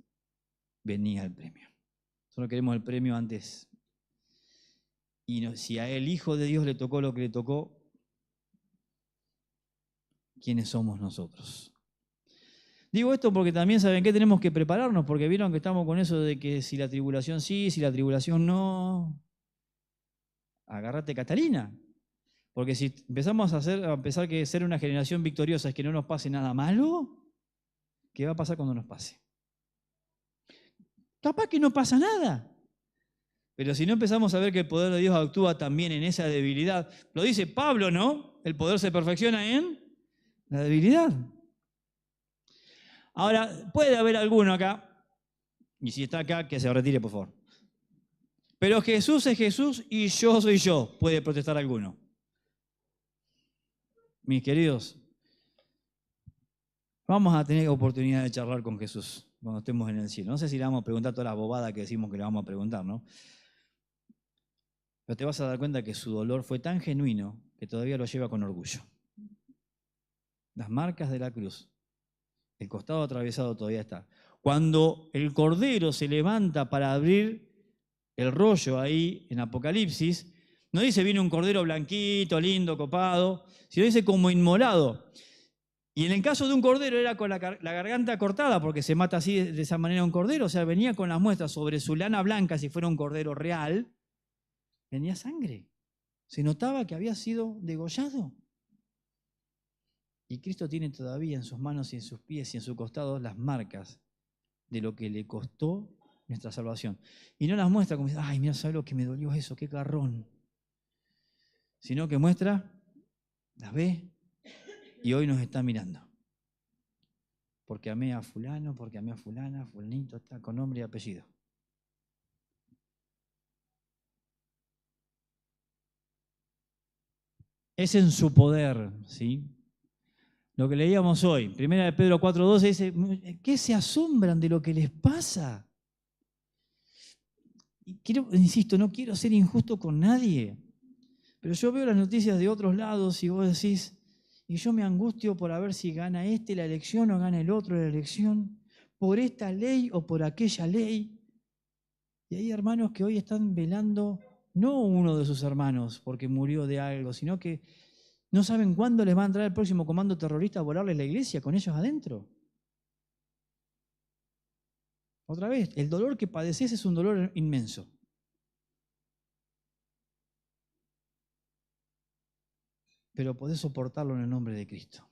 venía el premio. Solo queremos el premio antes. Y no, si a el Hijo de Dios le tocó lo que le tocó, ¿quiénes somos nosotros? Digo esto porque también saben que tenemos que prepararnos, porque vieron que estamos con eso de que si la tribulación sí, si la tribulación no. Agárrate, Catalina. Porque si empezamos a pensar que ser una generación victoriosa es que no nos pase nada malo, ¿qué va a pasar cuando nos pase? Capaz que no pasa nada. Pero si no empezamos a ver que el poder de Dios actúa también en esa debilidad, lo dice Pablo, ¿no? El poder se perfecciona en la debilidad. Ahora, puede haber alguno acá, y si está acá, que se retire, por favor. Pero Jesús es Jesús y yo soy yo, puede protestar alguno. Mis queridos, vamos a tener oportunidad de charlar con Jesús cuando estemos en el cielo. No sé si le vamos a preguntar todas las bobadas que decimos que le vamos a preguntar, ¿no? Pero te vas a dar cuenta que su dolor fue tan genuino que todavía lo lleva con orgullo. Las marcas de la cruz, el costado atravesado todavía está. Cuando el Cordero se levanta para abrir el rollo ahí en Apocalipsis, no dice viene un cordero blanquito, lindo, copado, sino dice como inmolado. Y en el caso de un cordero era con la garganta cortada, porque se mata así de esa manera un cordero, o sea, venía con las muestras sobre su lana blanca, si fuera un cordero real, venía sangre. Se notaba que había sido degollado. Y Cristo tiene todavía en sus manos y en sus pies y en su costado las marcas de lo que le costó nuestra salvación. Y no las muestra como, ay, mira, ¿sabes lo que me dolió eso? ¡Qué garrón! Sino que muestra, las ve y hoy nos está mirando. Porque amé a fulano, porque amé a fulana, fulanito está con nombre y apellido. Es en su poder, ¿sí? Lo que leíamos hoy, 1 de Pedro 4:12 dice, ¿qué se asombran de lo que les pasa? Y insisto, no quiero ser injusto con nadie, pero yo veo las noticias de otros lados y vos decís, y yo me angustio por a ver si gana este la elección o gana el otro la elección, por esta ley o por aquella ley. Y hay hermanos que hoy están velando, no uno de sus hermanos porque murió de algo, sino que no saben cuándo les va a entrar el próximo comando terrorista a volarles la iglesia con ellos adentro. Otra vez, el dolor que padeces es un dolor inmenso. Pero podés soportarlo en el nombre de Cristo.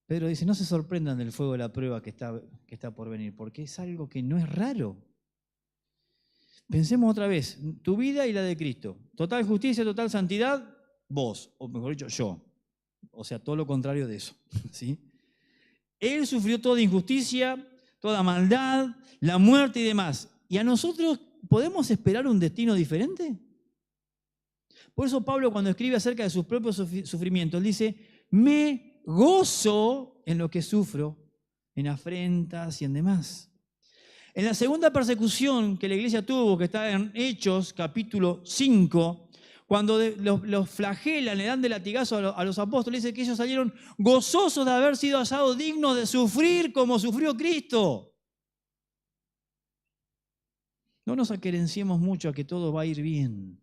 Pedro dice, no se sorprendan del fuego de la prueba que está por venir, porque es algo que no es raro. Pensemos otra vez, tu vida y la de Cristo. Total justicia, total santidad, vos, o mejor dicho, yo. O sea, todo lo contrario de eso, ¿sí? Él sufrió toda injusticia, toda maldad, la muerte y demás. ¿Y a nosotros podemos esperar un destino diferente? Por eso Pablo, cuando escribe acerca de sus propios sufrimientos, él dice, me gozo en lo que sufro, en afrentas y en demás. En la segunda persecución que la iglesia tuvo, que está en Hechos, capítulo 5, cuando los flagelan, le dan de latigazo a los apóstoles, dice que ellos salieron gozosos de haber sido hallados dignos de sufrir como sufrió Cristo. No nos acerenciemos mucho a que todo va a ir bien,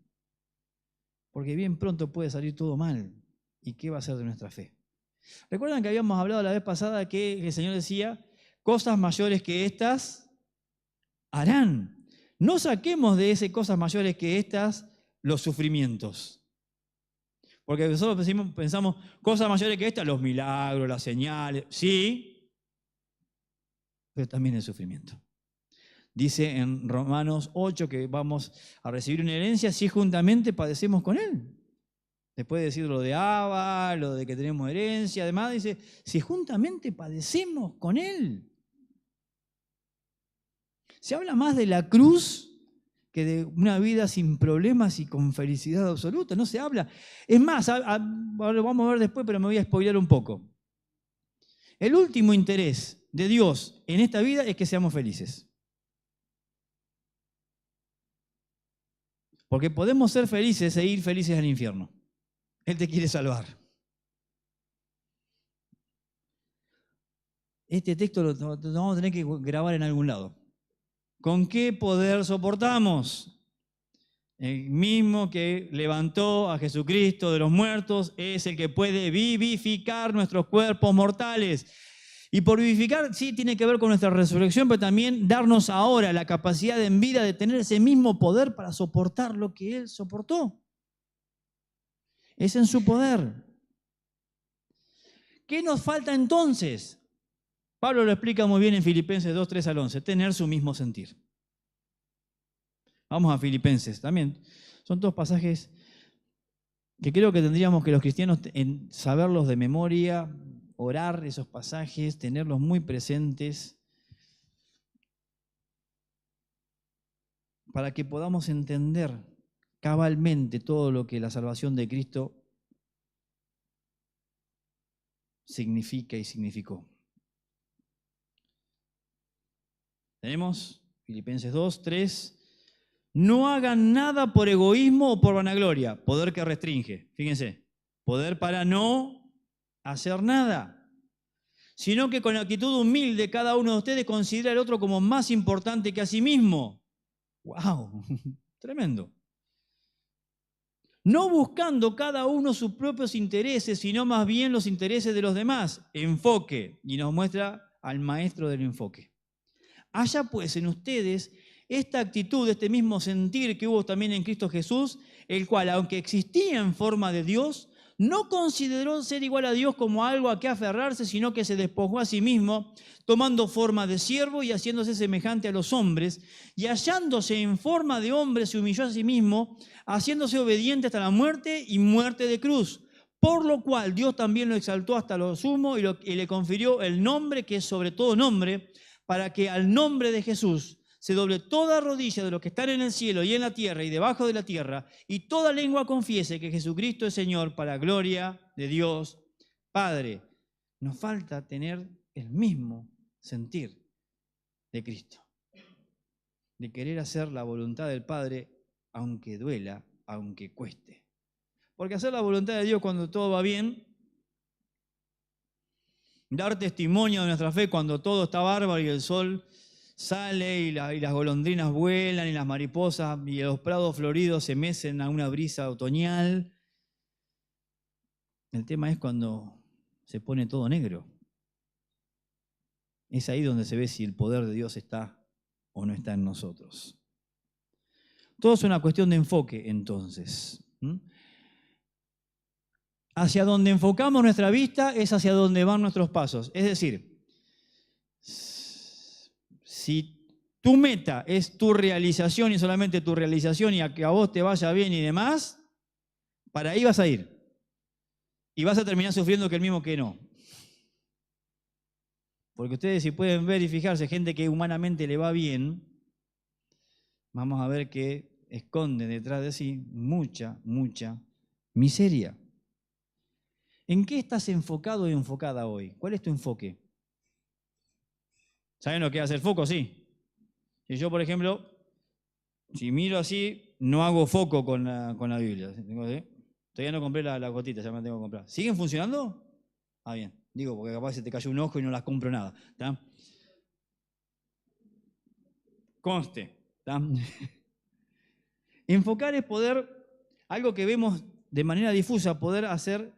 porque bien pronto puede salir todo mal. ¿Y qué va a ser de nuestra fe? ¿Recuerdan que habíamos hablado la vez pasada que el Señor decía, cosas mayores que estas harán. No saquemos de ese cosas mayores que estas los sufrimientos. Porque nosotros pensamos cosas mayores que estas, los milagros, las señales, sí, pero también el sufrimiento. Dice en Romanos 8 que vamos a recibir una herencia si juntamente padecemos con Él. Después de decir lo de Abba, lo de que tenemos herencia, además dice, si juntamente padecemos con Él. Se habla más de la cruz que de una vida sin problemas y con felicidad absoluta. No se habla. Es más, lo vamos a ver después, pero me voy a spoilear un poco. El último interés de Dios en esta vida es que seamos felices. Porque podemos ser felices e ir felices al infierno. Él te quiere salvar. Este texto lo vamos a tener que grabar en algún lado. ¿Con qué poder soportamos? El mismo que levantó a Jesucristo de los muertos es el que puede vivificar nuestros cuerpos mortales. Y por vivificar, sí, tiene que ver con nuestra resurrección, pero también darnos ahora la capacidad en vida de tener ese mismo poder para soportar lo que Él soportó. Es en su poder. ¿Qué nos falta entonces? Pablo lo explica muy bien en Filipenses 2, 3 al 11, tener su mismo sentir. Vamos a Filipenses, también son dos pasajes que creo que tendríamos que los cristianos saberlos de memoria, orar esos pasajes, tenerlos muy presentes, para que podamos entender cabalmente todo lo que la salvación de Cristo significa y significó. Tenemos Filipenses 2, 3. No hagan nada por egoísmo o por vanagloria, poder que restringe. Fíjense, poder para no hacer nada, sino que con actitud humilde cada uno de ustedes considera al otro como más importante que a sí mismo. ¡Wow! Tremendo. No buscando cada uno sus propios intereses, sino más bien los intereses de los demás. Enfoque. Y nos muestra al maestro del enfoque. Haya pues en ustedes esta actitud, este mismo sentir que hubo también en Cristo Jesús, el cual, aunque existía en forma de Dios, no consideró ser igual a Dios como algo a que aferrarse, sino que se despojó a sí mismo, tomando forma de siervo y haciéndose semejante a los hombres, y hallándose en forma de hombre se humilló a sí mismo, haciéndose obediente hasta la muerte y muerte de cruz. Por lo cual Dios también lo exaltó hasta lo sumo y le confirió el nombre que es sobre todo nombre, para que al nombre de Jesús se doble toda rodilla de los que están en el cielo y en la tierra y debajo de la tierra, y toda lengua confiese que Jesucristo es Señor, para gloria de Dios Padre. Nos falta tener el mismo sentir de Cristo, de querer hacer la voluntad del Padre, aunque duela, aunque cueste. Porque hacer la voluntad de Dios cuando todo va bien, dar testimonio de nuestra fe cuando todo está bárbaro y el sol sale y las golondrinas vuelan y las mariposas y los prados floridos se mecen a una brisa otoñal. El tema es cuando se pone todo negro. Es ahí donde se ve si el poder de Dios está o no está en nosotros. Todo es una cuestión de enfoque, entonces. Hacia donde enfocamos nuestra vista es hacia donde van nuestros pasos. Es decir, si tu meta es tu realización y solamente tu realización y a que a vos te vaya bien y demás, para ahí vas a ir. Y vas a terminar sufriendo que el mismo que no. Porque ustedes si pueden ver y fijarse, gente que humanamente le va bien, vamos a ver que esconde detrás de sí mucha, mucha miseria. ¿En qué estás enfocado o enfocada hoy? ¿Cuál es tu enfoque? ¿Saben lo que hace el foco? Sí. Si yo, por ejemplo, si miro así, no hago foco con la Biblia. Todavía no compré la gotita, ya me la tengo que comprar. ¿Siguen funcionando? Ah, bien. Digo, porque capaz se te cayó un ojo y no las compro nada. ¿Tá? Conste. ¿Tá? Enfocar es poder, algo que vemos de manera difusa, poder hacer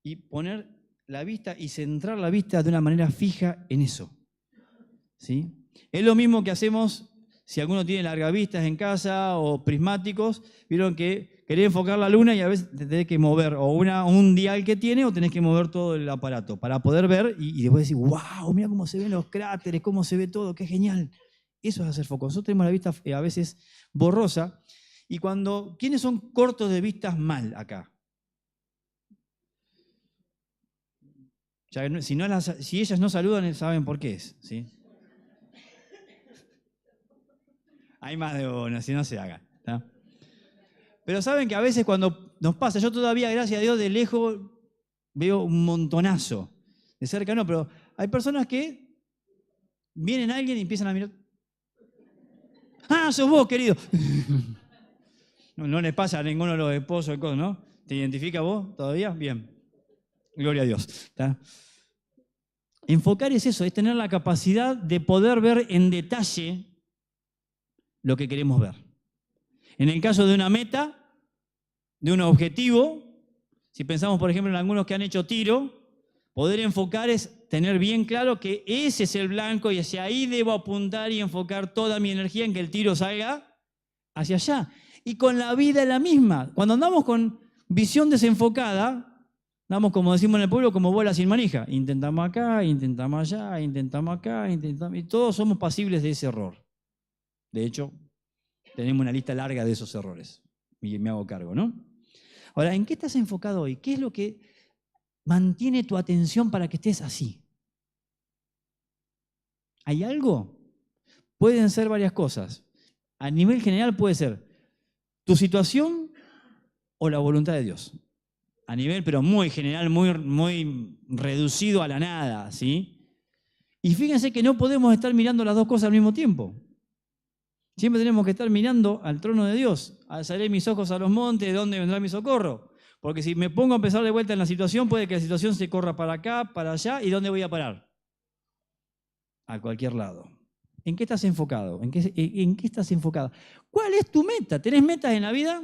y poner la vista y centrar la vista de una manera fija en eso. ¿Sí? Es lo mismo que hacemos si alguno tiene largavistas en casa o prismáticos, vieron que querés enfocar la luna y a veces te tenés que mover o un dial que tiene o tenés que mover todo el aparato para poder ver y después decir, wow, mira cómo se ven los cráteres, cómo se ve todo, qué genial. Eso es hacer foco. Nosotros tenemos la vista a veces borrosa y ¿quiénes son cortos de vistas mal acá? Ya, si ellas no saludan, saben por qué es, ¿sí? Hay más de uno, si no se haga. ¿Tá? Pero saben que a veces cuando nos pasa, yo todavía, gracias a Dios, de lejos veo un montonazo. De cerca no, pero hay personas que vienen a alguien y empiezan a mirar. ¡Ah, sos vos, querido! No les pasa a ninguno de los esposos, ¿no? ¿Te identifica vos todavía? Bien. Gloria a Dios. ¿Tá? Enfocar es eso, es tener la capacidad de poder ver en detalle lo que queremos ver. En el caso de una meta, de un objetivo, si pensamos, por ejemplo, en algunos que han hecho tiro, poder enfocar es tener bien claro que ese es el blanco y hacia ahí debo apuntar y enfocar toda mi energía en que el tiro salga hacia allá. Y con la vida es la misma. Cuando andamos con visión desenfocada, andamos, como decimos en el pueblo, como bola sin manija. Intentamos acá, intentamos allá, intentamos acá, intentamos... Y todos somos pasibles de ese error. De hecho, tenemos una lista larga de esos errores. Y me hago cargo, ¿no? Ahora, ¿en qué estás enfocado hoy? ¿Qué es lo que mantiene tu atención para que estés así? ¿Hay algo? Pueden ser varias cosas. A nivel general puede ser tu situación o la voluntad de Dios. A nivel, pero muy general, muy reducido a la nada, ¿sí? Y fíjense que no podemos estar mirando las dos cosas al mismo tiempo. Siempre tenemos que estar mirando al trono de Dios. Alzaré mis ojos a los montes, ¿de dónde vendrá mi socorro? Porque si me pongo a empezar de vuelta en la situación, puede que la situación se corra para acá, para allá, ¿y dónde voy a parar? A cualquier lado. ¿En qué estás enfocado? ¿En qué estás enfocada? ¿Cuál es tu meta? ¿Tenés metas en la vida?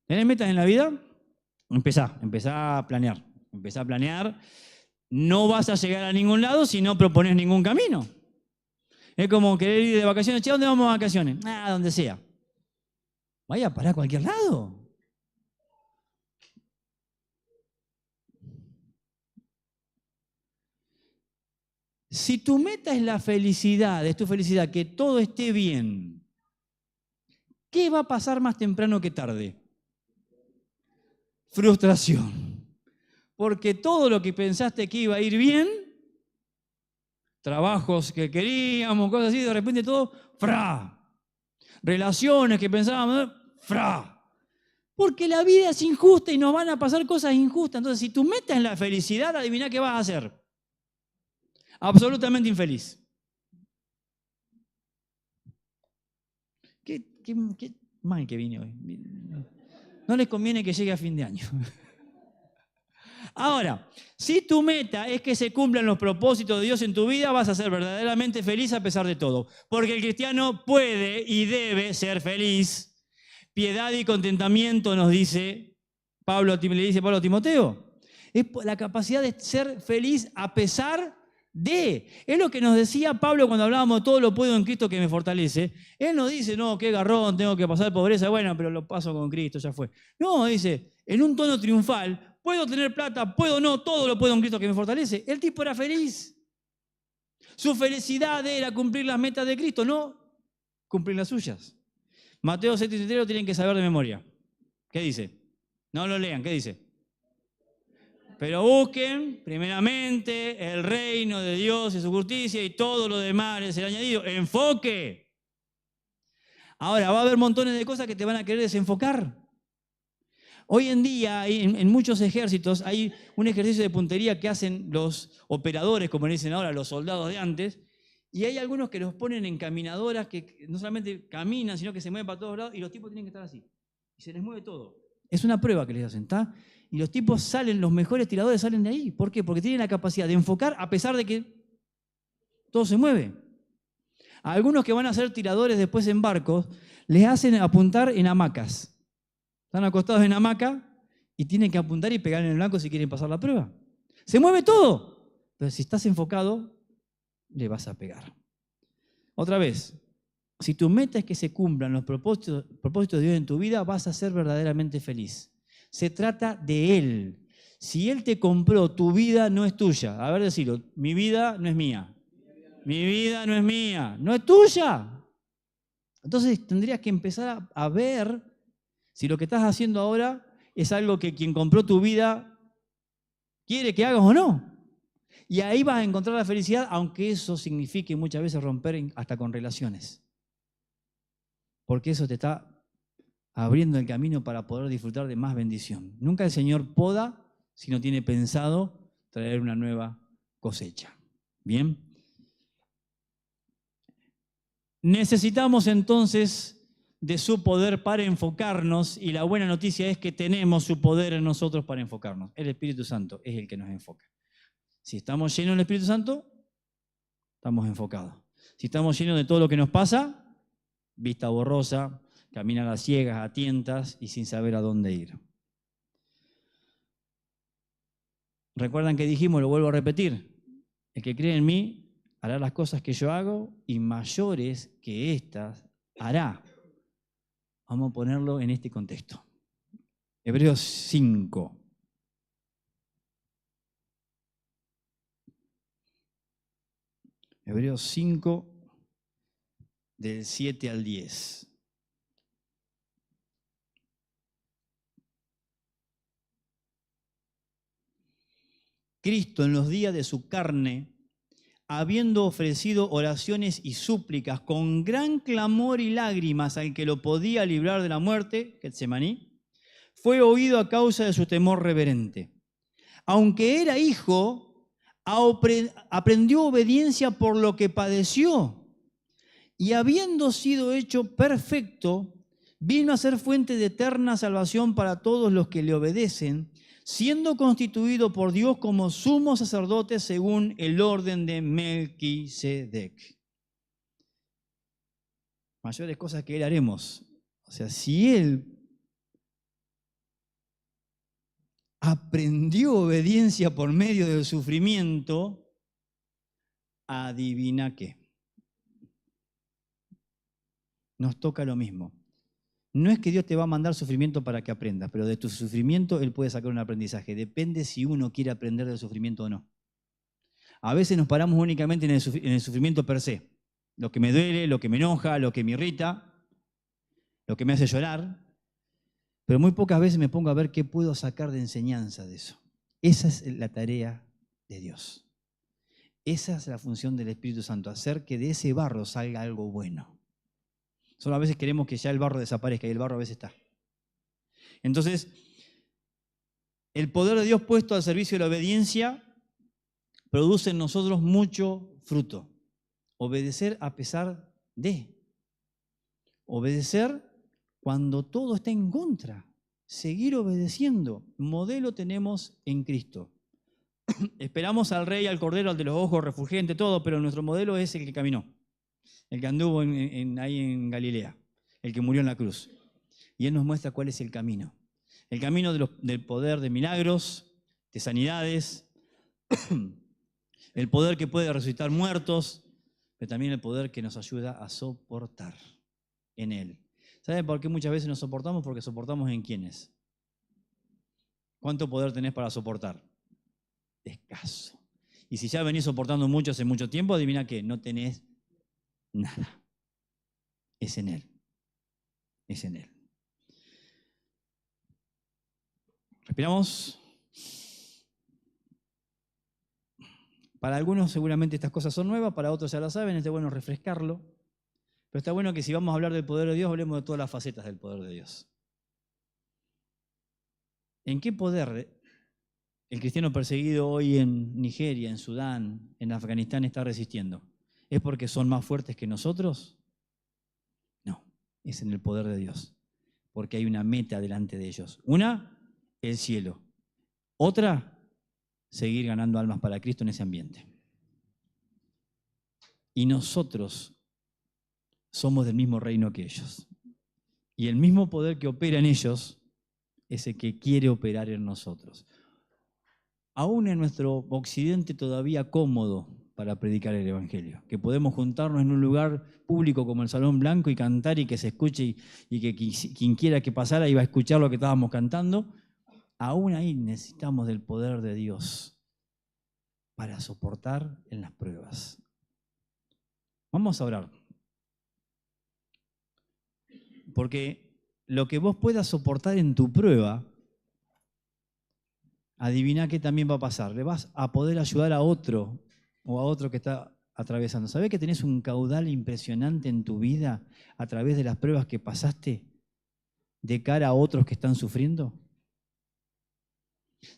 ¿Tenés metas en la vida? Empezá a planear. Empezá a planear. No vas a llegar a ningún lado si no propones ningún camino. Es como querer ir de vacaciones. Che, ¿dónde vamos de vacaciones? Donde sea. Vaya a parar a cualquier lado. Si tu meta es la felicidad, es tu felicidad, que todo esté bien, ¿qué va a pasar más temprano que tarde? Frustración. Porque todo lo que pensaste que iba a ir bien, trabajos que queríamos, cosas así, de repente todo, ¡fra! Relaciones que pensábamos, ¡fra! Porque la vida es injusta y nos van a pasar cosas injustas. Entonces, si tu meta es la felicidad, adivina qué vas a hacer. Absolutamente infeliz. Qué mal que vine hoy. No les conviene que llegue a fin de año. Ahora, si tu meta es que se cumplan los propósitos de Dios en tu vida, vas a ser verdaderamente feliz a pesar de todo. Porque el cristiano puede y debe ser feliz. Piedad y contentamiento nos dice Pablo a Timoteo. Es la capacidad de ser feliz a pesar de. Es lo que nos decía Pablo cuando hablábamos de todo lo puedo en Cristo que me fortalece. Él no dice, no, qué garrón, tengo que pasar pobreza. Bueno, pero lo paso con Cristo, ya fue. No, dice, en un tono triunfal, puedo tener plata, puedo no, todo lo puedo en Cristo que me fortalece. El tipo era feliz. Su felicidad era cumplir las metas de Cristo, no cumplir las suyas. Mateo 7:33 lo tienen que saber de memoria. ¿Qué dice? No lo lean, ¿qué dice? Pero busquen primeramente el reino de Dios y su justicia y todo lo demás les será añadido. Enfoque. Ahora, va a haber montones de cosas que te van a querer desenfocar. Hoy en día, en muchos ejércitos, hay un ejercicio de puntería que hacen los operadores, como le dicen ahora, los soldados de antes, y hay algunos que los ponen en caminadoras que no solamente caminan, sino que se mueven para todos lados, y los tipos tienen que estar así. Y se les mueve todo. Es una prueba que les hacen, ¿está? Y los tipos salen, los mejores tiradores salen de ahí. ¿Por qué? Porque tienen la capacidad de enfocar a pesar de que todo se mueve. A algunos que van a ser tiradores después en barcos, les hacen apuntar en hamacas. Están acostados en hamaca y tienen que apuntar y pegar en el blanco si quieren pasar la prueba. Se mueve todo. Pero si estás enfocado, le vas a pegar. Otra vez, si tu meta es que se cumplan los propósitos de Dios en tu vida, vas a ser verdaderamente feliz. Se trata de Él. Si Él te compró, tu vida no es tuya. A ver, decirlo, mi vida no es mía. Mi vida no es mía, no es tuya. Entonces tendrías que empezar a ver si lo que estás haciendo ahora es algo que quien compró tu vida quiere que hagas o no. Y ahí vas a encontrar la felicidad, aunque eso signifique muchas veces romper hasta con relaciones. Porque eso te está abriendo el camino para poder disfrutar de más bendición. Nunca el Señor poda si no tiene pensado traer una nueva cosecha. ¿Bien? Necesitamos entonces de su poder para enfocarnos, y la buena noticia es que tenemos su poder en nosotros para enfocarnos. El Espíritu Santo es el que nos enfoca. Si estamos llenos del Espíritu Santo, estamos enfocados. Si estamos llenos de todo lo que nos pasa, vista borrosa, caminar a ciegas, a tientas y sin saber a dónde ir. ¿Recuerdan que dijimos, lo vuelvo a repetir? El que cree en mí hará las cosas que yo hago y mayores que estas hará. Vamos a ponerlo en este contexto. Hebreos 5. Hebreos 5, del 7 al 10. Cristo en los días de su carne, habiendo ofrecido oraciones y súplicas con gran clamor y lágrimas al que lo podía librar de la muerte, Getsemaní, fue oído a causa de su temor reverente. Aunque era hijo, aprendió obediencia por lo que padeció, y habiendo sido hecho perfecto, vino a ser fuente de eterna salvación para todos los que le obedecen, siendo constituido por Dios como sumo sacerdote según el orden de Melquisedec. Mayores cosas que él haremos. O sea, si él aprendió obediencia por medio del sufrimiento, adivina qué. Nos toca lo mismo. No es que Dios te va a mandar sufrimiento para que aprendas, pero de tu sufrimiento Él puede sacar un aprendizaje. Depende si uno quiere aprender del sufrimiento o no. A veces nos paramos únicamente en el sufrimiento per se. Lo que me duele, lo que me enoja, lo que me irrita, lo que me hace llorar. Pero muy pocas veces me pongo a ver qué puedo sacar de enseñanza de eso. Esa es la tarea de Dios. Esa es la función del Espíritu Santo, hacer que de ese barro salga algo bueno. Solo a veces queremos que ya el barro desaparezca y el barro a veces está. Entonces, el poder de Dios puesto al servicio de la obediencia produce en nosotros mucho fruto. Obedecer a pesar de. Obedecer cuando todo está en contra. Seguir obedeciendo. Modelo tenemos en Cristo. Esperamos al Rey, al Cordero, al de los ojos, refulgente, todo, pero nuestro modelo es el que caminó. El que anduvo ahí en Galilea, el que murió en la cruz. Y Él nos muestra cuál es el camino. El camino del poder de milagros, de sanidades, el poder que puede resucitar muertos, pero también el poder que nos ayuda a soportar en Él. ¿Saben por qué muchas veces nos soportamos? Porque soportamos en quiénes. ¿Cuánto poder tenés para soportar? Escaso. Y si ya venís soportando mucho hace mucho tiempo, adivina qué, no tenés nada. Es en Él. Es en Él. Respiramos. Para algunos seguramente estas cosas son nuevas, para otros ya lo saben, es bueno refrescarlo. Pero está bueno que si vamos a hablar del poder de Dios, hablemos de todas las facetas del poder de Dios. ¿En qué poder el cristiano perseguido hoy en Nigeria, en Sudán, en Afganistán está resistiendo? ¿Es porque son más fuertes que nosotros? No, es en el poder de Dios. Porque hay una meta delante de ellos. Una, el cielo. Otra, seguir ganando almas para Cristo en ese ambiente. Y nosotros somos del mismo reino que ellos. Y el mismo poder que opera en ellos es el que quiere operar en nosotros. Aún en nuestro occidente todavía cómodo, para predicar el Evangelio. Que podemos juntarnos en un lugar público como el Salón Blanco y cantar y que se escuche y que quien quiera que pasara iba a escuchar lo que estábamos cantando. Aún ahí necesitamos del poder de Dios para soportar en las pruebas. Vamos a orar. Porque lo que vos puedas soportar en tu prueba, adivina qué también va a pasar. Le vas a poder ayudar a otro o a otro que está atravesando. ¿Sabés que tenés un caudal impresionante en tu vida a través de las pruebas que pasaste de cara a otros que están sufriendo?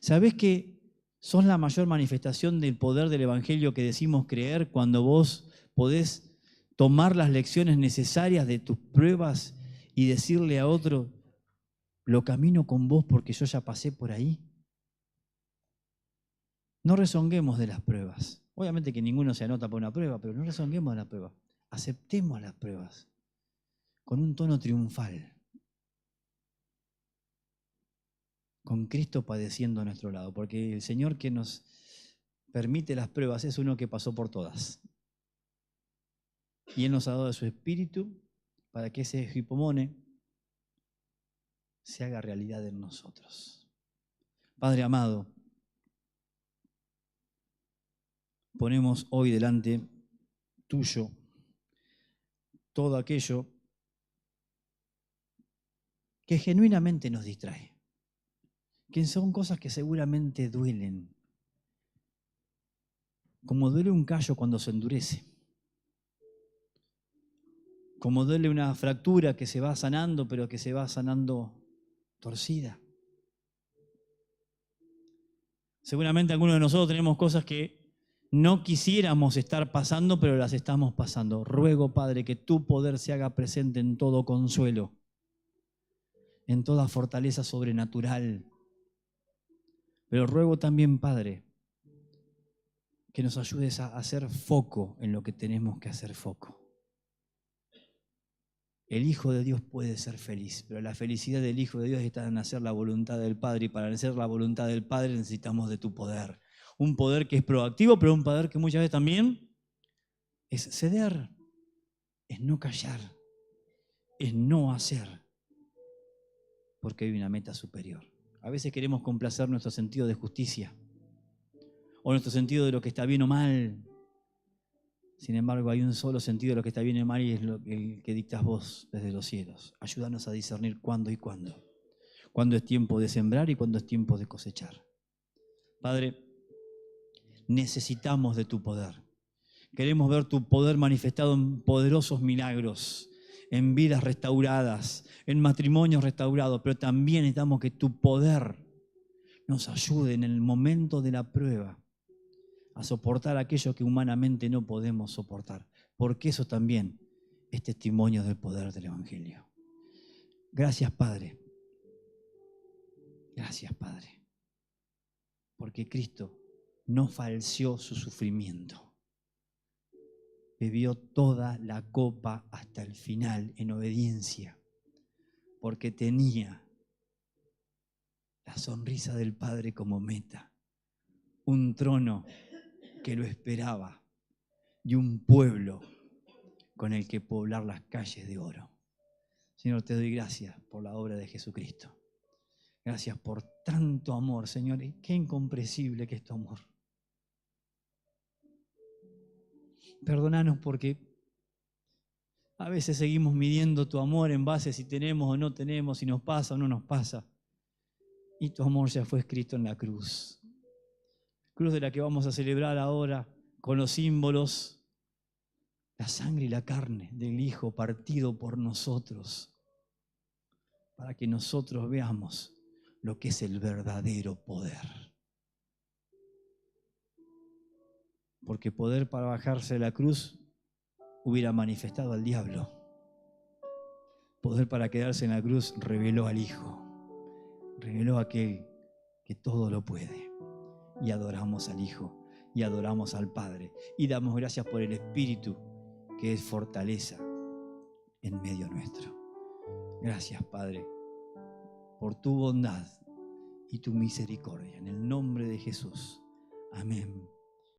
¿Sabés que sos la mayor manifestación del poder del Evangelio que decimos creer cuando vos podés tomar las lecciones necesarias de tus pruebas y decirle a otro, lo camino con vos porque yo ya pasé por ahí? No rezonguemos de las pruebas. Obviamente que ninguno se anota para una prueba, pero no rezonguemos de las pruebas. Aceptemos las pruebas con un tono triunfal, con Cristo padeciendo a nuestro lado, porque el Señor que nos permite las pruebas es uno que pasó por todas. Y Él nos ha dado de su Espíritu para que ese hipomone se haga realidad en nosotros. Padre amado, ponemos hoy delante tuyo todo aquello que genuinamente nos distrae, que son cosas que seguramente duelen, como duele un callo cuando se endurece, como duele una fractura que se va sanando, pero que se va sanando torcida. Seguramente algunos de nosotros tenemos cosas que no quisiéramos estar pasando, pero las estamos pasando. Ruego, Padre, que tu poder se haga presente en todo consuelo, en toda fortaleza sobrenatural. Pero ruego también, Padre, que nos ayudes a hacer foco en lo que tenemos que hacer foco. El Hijo de Dios puede ser feliz, pero la felicidad del Hijo de Dios está en hacer la voluntad del Padre, y para hacer la voluntad del Padre necesitamos de tu poder. Un poder que es proactivo, pero un poder que muchas veces también es ceder, es no callar, es no hacer, porque hay una meta superior. A veces queremos complacer nuestro sentido de justicia o nuestro sentido de lo que está bien o mal. Sin embargo, hay un solo sentido de lo que está bien y mal, y es el que dictas vos desde los cielos. Ayúdanos a discernir cuándo y cuándo. Cuándo es tiempo de sembrar y cuándo es tiempo de cosechar. Padre, necesitamos de tu poder. Queremos ver tu poder manifestado en poderosos milagros, en vidas restauradas, en matrimonios restaurados, pero también necesitamos que tu poder nos ayude en el momento de la prueba a soportar aquello que humanamente no podemos soportar, porque eso también es testimonio del poder del Evangelio. Gracias, Padre. Gracias, Padre, porque Cristo no falseó su sufrimiento. Bebió toda la copa hasta el final en obediencia, porque tenía la sonrisa del Padre como meta, un trono que lo esperaba y un pueblo con el que poblar las calles de oro. Señor, te doy gracias por la obra de Jesucristo. Gracias por tanto amor, Señor, y qué incomprensible que es tu amor. Perdónanos porque a veces seguimos midiendo tu amor en base a si tenemos o no tenemos, si nos pasa o no nos pasa. Y tu amor ya fue escrito en la cruz. Cruz de la que vamos a celebrar ahora con los símbolos, la sangre y la carne del Hijo partido por nosotros, para que nosotros veamos lo que es el verdadero poder. Porque poder para bajarse de la cruz hubiera manifestado al diablo. Poder para quedarse en la cruz reveló al Hijo, reveló a aquel que todo lo puede. Y adoramos al Hijo, y adoramos al Padre, y damos gracias por el Espíritu, que es fortaleza en medio nuestro. Gracias, Padre, por tu bondad y tu misericordia. En el nombre de Jesús. Amén.